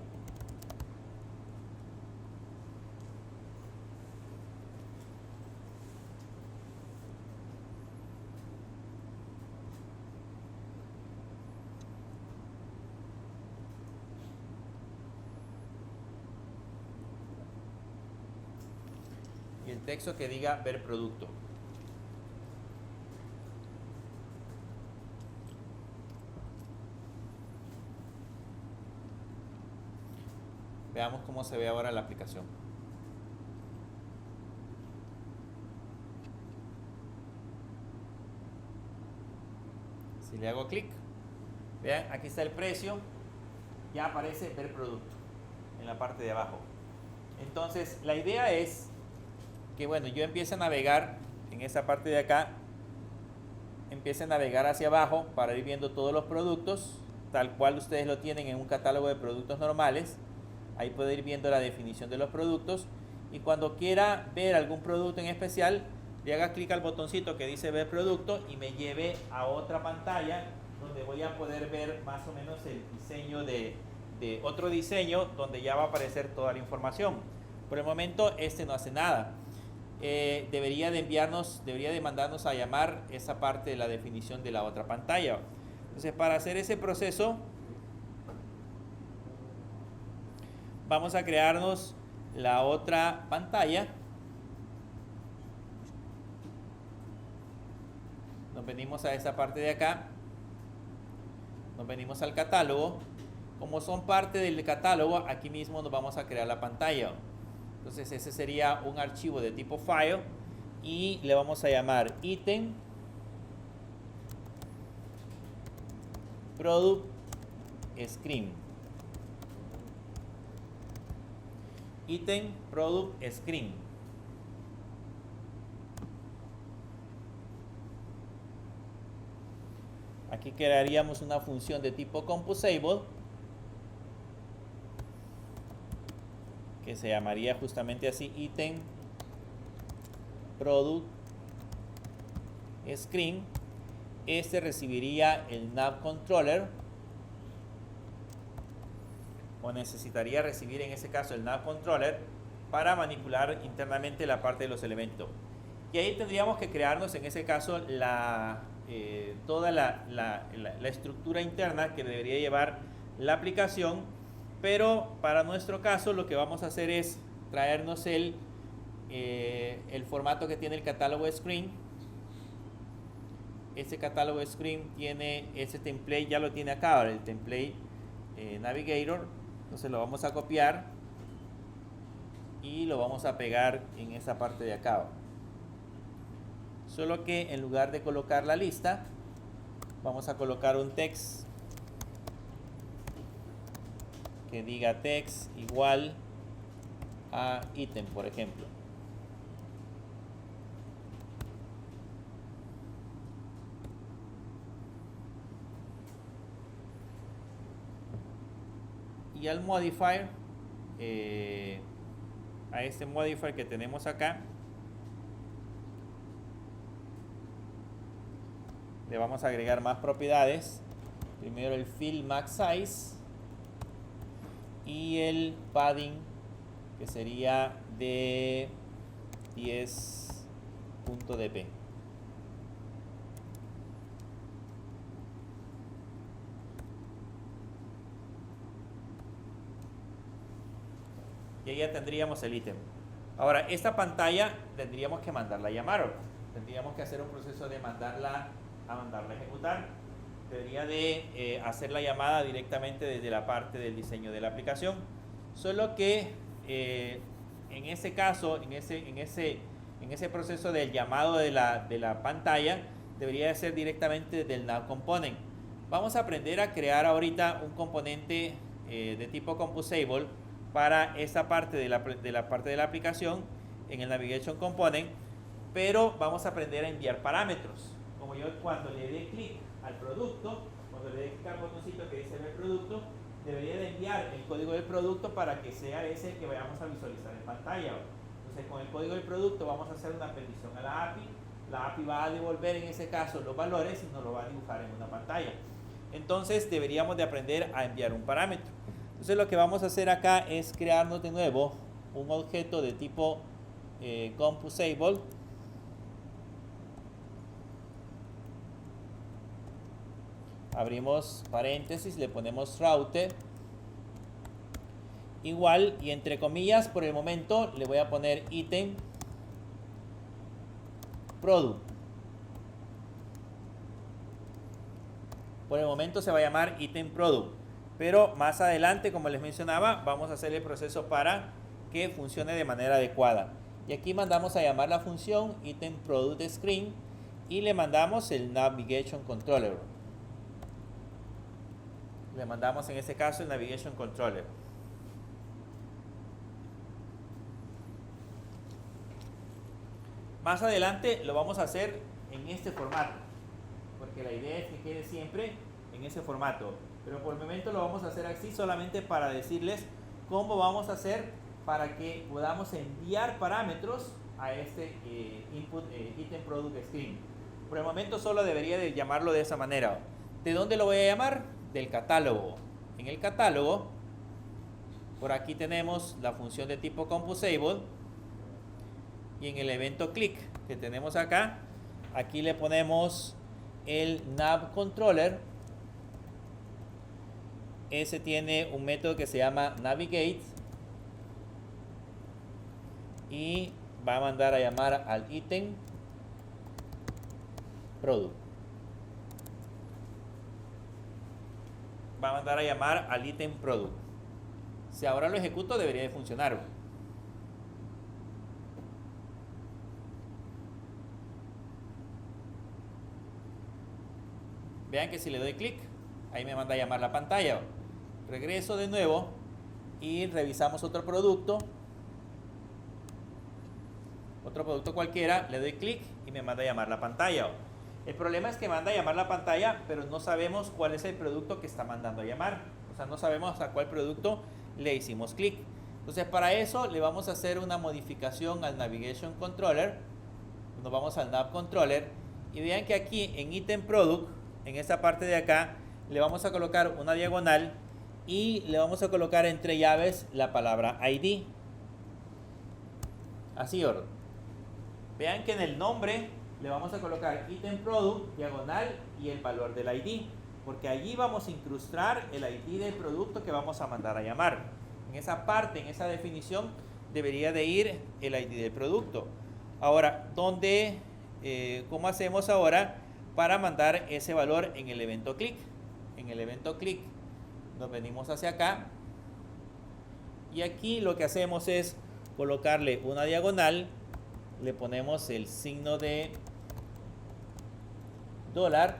Y el texto que diga ver producto. Veamos cómo se ve ahora la aplicación. Si le hago clic, vean, aquí está el precio, ya aparece ver producto en la parte de abajo. Entonces, la idea es que, bueno, yo empiece a navegar en esa parte de acá, empiece a navegar hacia abajo para ir viendo todos los productos, tal cual ustedes lo tienen en un catálogo de productos normales. Ahí puede ir viendo la definición de los productos y cuando quiera ver algún producto en especial, le haga clic al botoncito que dice ver producto y me lleve a otra pantalla donde voy a poder ver más o menos el diseño de otro diseño donde ya va a aparecer toda la información. Por el momento este no hace nada. Debería de mandarnos a llamar esa parte de la definición de la otra pantalla. Entonces, para hacer ese proceso, vamos a crearnos la otra pantalla. Nos venimos a esta parte de acá. Nos venimos al catálogo. Como son parte del catálogo, aquí mismo nos vamos a crear la pantalla. Entonces ese sería un archivo de tipo file y le vamos a llamar item product screen. Item product screen. Aquí crearíamos una función de tipo composable que se llamaría justamente así, item product screen. Este recibiría el nav controller, o necesitaría recibir en ese caso el nav controller para manipular internamente la parte de los elementos. Y ahí tendríamos que crearnos en ese caso toda la estructura interna que debería llevar la aplicación. Pero para nuestro caso lo que vamos a hacer es traernos el formato que tiene el catálogo screen. Este catálogo screen tiene ese template, ya lo tiene acá, el template navigator. Entonces lo vamos a copiar y lo vamos a pegar en esa parte de acá. Solo que en lugar de colocar la lista, vamos a colocar un text que diga text igual a ítem, por ejemplo. Y al modifier, a este modifier que tenemos acá, le vamos a agregar más propiedades. Primero el fill max size y el padding, que sería de 10.dp. Y ahí ya tendríamos el ítem. Ahora, esta pantalla tendríamos que mandarla a llamar. Tendríamos que hacer un proceso de mandarla a ejecutar. Debería de hacer la llamada directamente desde la parte del diseño de la aplicación. Solo que en ese caso, en ese proceso del llamado de la pantalla, debería de ser directamente del Nav Component. Vamos a aprender a crear ahorita un componente de tipo Composable para esta parte de la parte de la aplicación en el Navigation Component, pero vamos a aprender a enviar parámetros. Como yo cuando le dé clic al producto, cuando le dé clic al botoncito que dice ver producto, debería de enviar el código del producto para que sea ese que vayamos a visualizar en pantalla. Entonces con el código del producto vamos a hacer una petición a la API. La API va a devolver en ese caso los valores y nos lo va a dibujar en una pantalla. Entonces deberíamos de aprender a enviar un parámetro. Entonces lo que vamos a hacer acá es crearnos de nuevo un objeto de tipo Composable. Abrimos paréntesis, le ponemos router. Igual y entre comillas por el momento le voy a poner item product. Por el momento se va a llamar item product, pero más adelante, como les mencionaba, vamos a hacer el proceso para que funcione de manera adecuada. Y aquí mandamos a llamar la función item product screen y le mandamos el navigation controller. Le mandamos en este caso el navigation controller. Más adelante lo vamos a hacer en este formato, porque la idea es que quede siempre en ese formato. Pero por el momento lo vamos a hacer así solamente para decirles cómo vamos a hacer para que podamos enviar parámetros a este input item product screen. Por el momento solo debería de llamarlo de esa manera. ¿De dónde lo voy a llamar? Del catálogo. En el catálogo, por aquí tenemos la función de tipo Composable. Y en el evento click que tenemos acá, aquí le ponemos el nav controller. Ese tiene un método que se llama navigate y va a mandar a llamar al item product. Va a mandar a llamar al item product. Si ahora lo ejecuto, debería de funcionar. Vean que si le doy clic, ahí me manda a llamar la pantalla. Regreso de nuevo y revisamos otro producto cualquiera, le doy clic y me manda a llamar la pantalla. El problema es que manda a llamar la pantalla, pero no sabemos cuál es el producto que está mandando a llamar. O sea, no sabemos a cuál producto le hicimos clic. Entonces, para eso le vamos a hacer una modificación al Navigation Controller. Nos vamos al Nav Controller y vean que aquí en Item Product, en esta parte de acá, le vamos a colocar una diagonal y le vamos a colocar entre llaves la palabra ID. Así, orden. Vean que en el nombre le vamos a colocar Item Product, diagonal y el valor del ID, porque allí vamos a incrustar el ID del producto que vamos a mandar a llamar. En esa parte, en esa definición, debería de ir el ID del producto. Ahora, ¿cómo hacemos ahora para mandar ese valor en el evento click? En el evento click nos venimos hacia acá y aquí lo que hacemos es colocarle una diagonal, le ponemos el signo de dólar,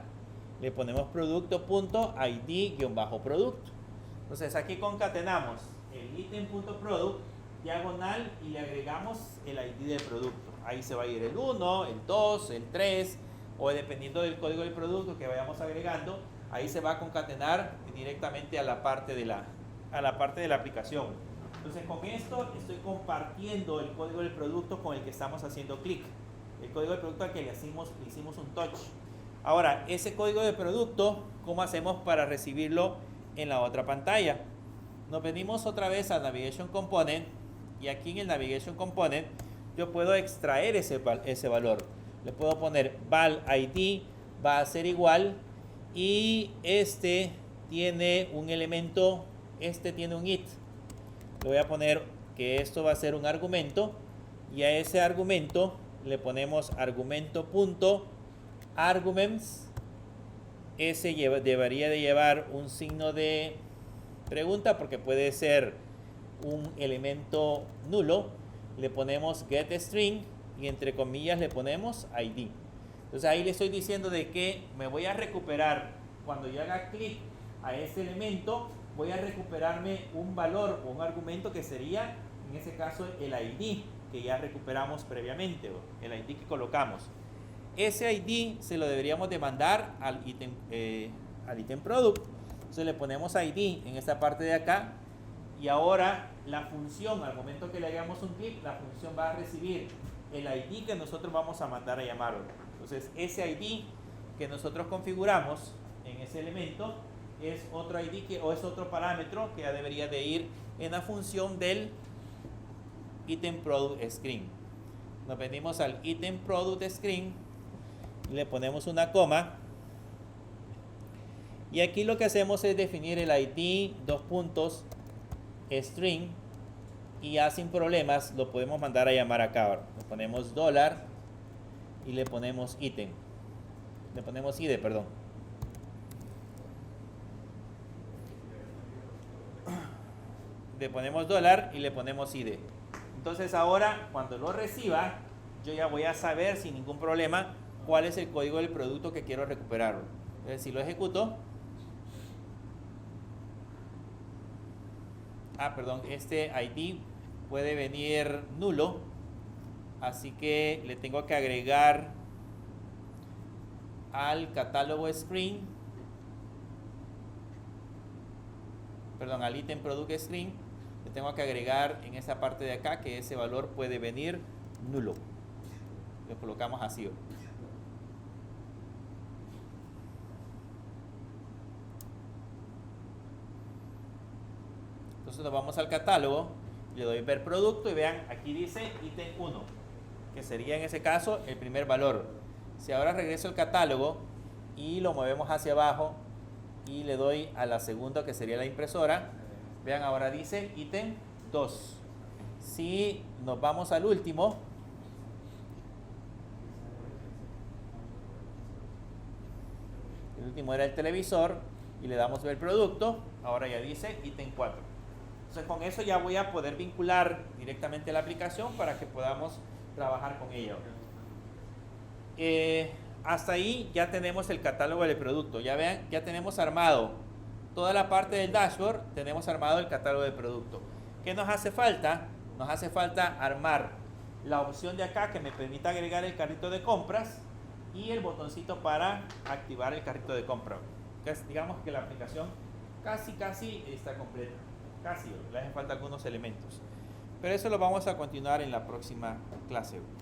le ponemos producto.id-producto. Entonces aquí concatenamos el item.product diagonal y le agregamos el ID del producto. Ahí se va a ir el 1, el 2, el 3 o dependiendo del código del producto que vayamos agregando, ahí se va a concatenar directamente a la parte de la aplicación. Entonces con esto estoy compartiendo el código del producto con el que estamos haciendo clic. El código del producto al que le hicimos un touch. Ahora, ese código de producto, ¿cómo hacemos para recibirlo en la otra pantalla? Nos venimos otra vez al Navigation Component y aquí en el Navigation Component yo puedo extraer ese valor. Le puedo poner val ID, va a ser igual y este tiene un elemento, tiene un it. Le voy a poner que esto va a ser un argumento y a ese argumento le ponemos argumento.arguments. Ese debería de llevar un signo de pregunta porque puede ser un elemento nulo le ponemos getString y entre comillas le ponemos ID. Entonces ahí le estoy diciendo de que me voy a recuperar, cuando yo haga clic a este elemento, voy a recuperarme un valor o un argumento que sería, en ese caso, el ID que ya recuperamos previamente, el ID que colocamos. Ese ID se lo deberíamos de mandar al item product. Entonces le ponemos ID en esta parte de acá y ahora la función, al momento que le hagamos un clic, la función va a recibir el ID que nosotros vamos a mandar a llamar. Entonces ese ID que nosotros configuramos en ese elemento es otro ID o es otro parámetro que ya debería de ir en la función del item product screen. Nos venimos al item product screen, le ponemos una coma y aquí lo que hacemos es definir el ID string y ya sin problemas lo podemos mandar a llamar acá. Le ponemos $, y le ponemos ítem, le ponemos ID, perdón. Le ponemos $, y le ponemos ID. Entonces ahora cuando lo reciba, yo ya voy a saber sin ningún problema cuál es el código del producto que quiero recuperar. Entonces si lo ejecuto, este ID puede venir nulo, así que le tengo que agregar al catálogo screen, al item product screen, le tengo que agregar en esa parte de acá que ese valor puede venir nulo. Lo colocamos así. Entonces nos vamos al catálogo, le doy ver producto y vean, aquí dice ítem 1, que sería en ese caso el primer valor. Si ahora regreso al catálogo y lo movemos hacia abajo y le doy a la segunda, que sería la impresora, vean, ahora dice ítem 2. Si nos vamos al último, el último era el televisor y le damos ver producto, ahora ya dice ítem 4. Entonces con eso ya voy a poder vincular directamente la aplicación para que podamos trabajar con ella. Hasta ahí ya tenemos el catálogo del producto. Ya vean, ya tenemos armado toda la parte del dashboard, tenemos armado el catálogo del producto. ¿Qué nos hace falta? Nos hace falta armar la opción de acá que me permita agregar el carrito de compras y el botoncito para activar el carrito de compra. Digamos que la aplicación casi está completa. Casi, le hacen falta algunos elementos. Pero eso lo vamos a continuar en la próxima clase.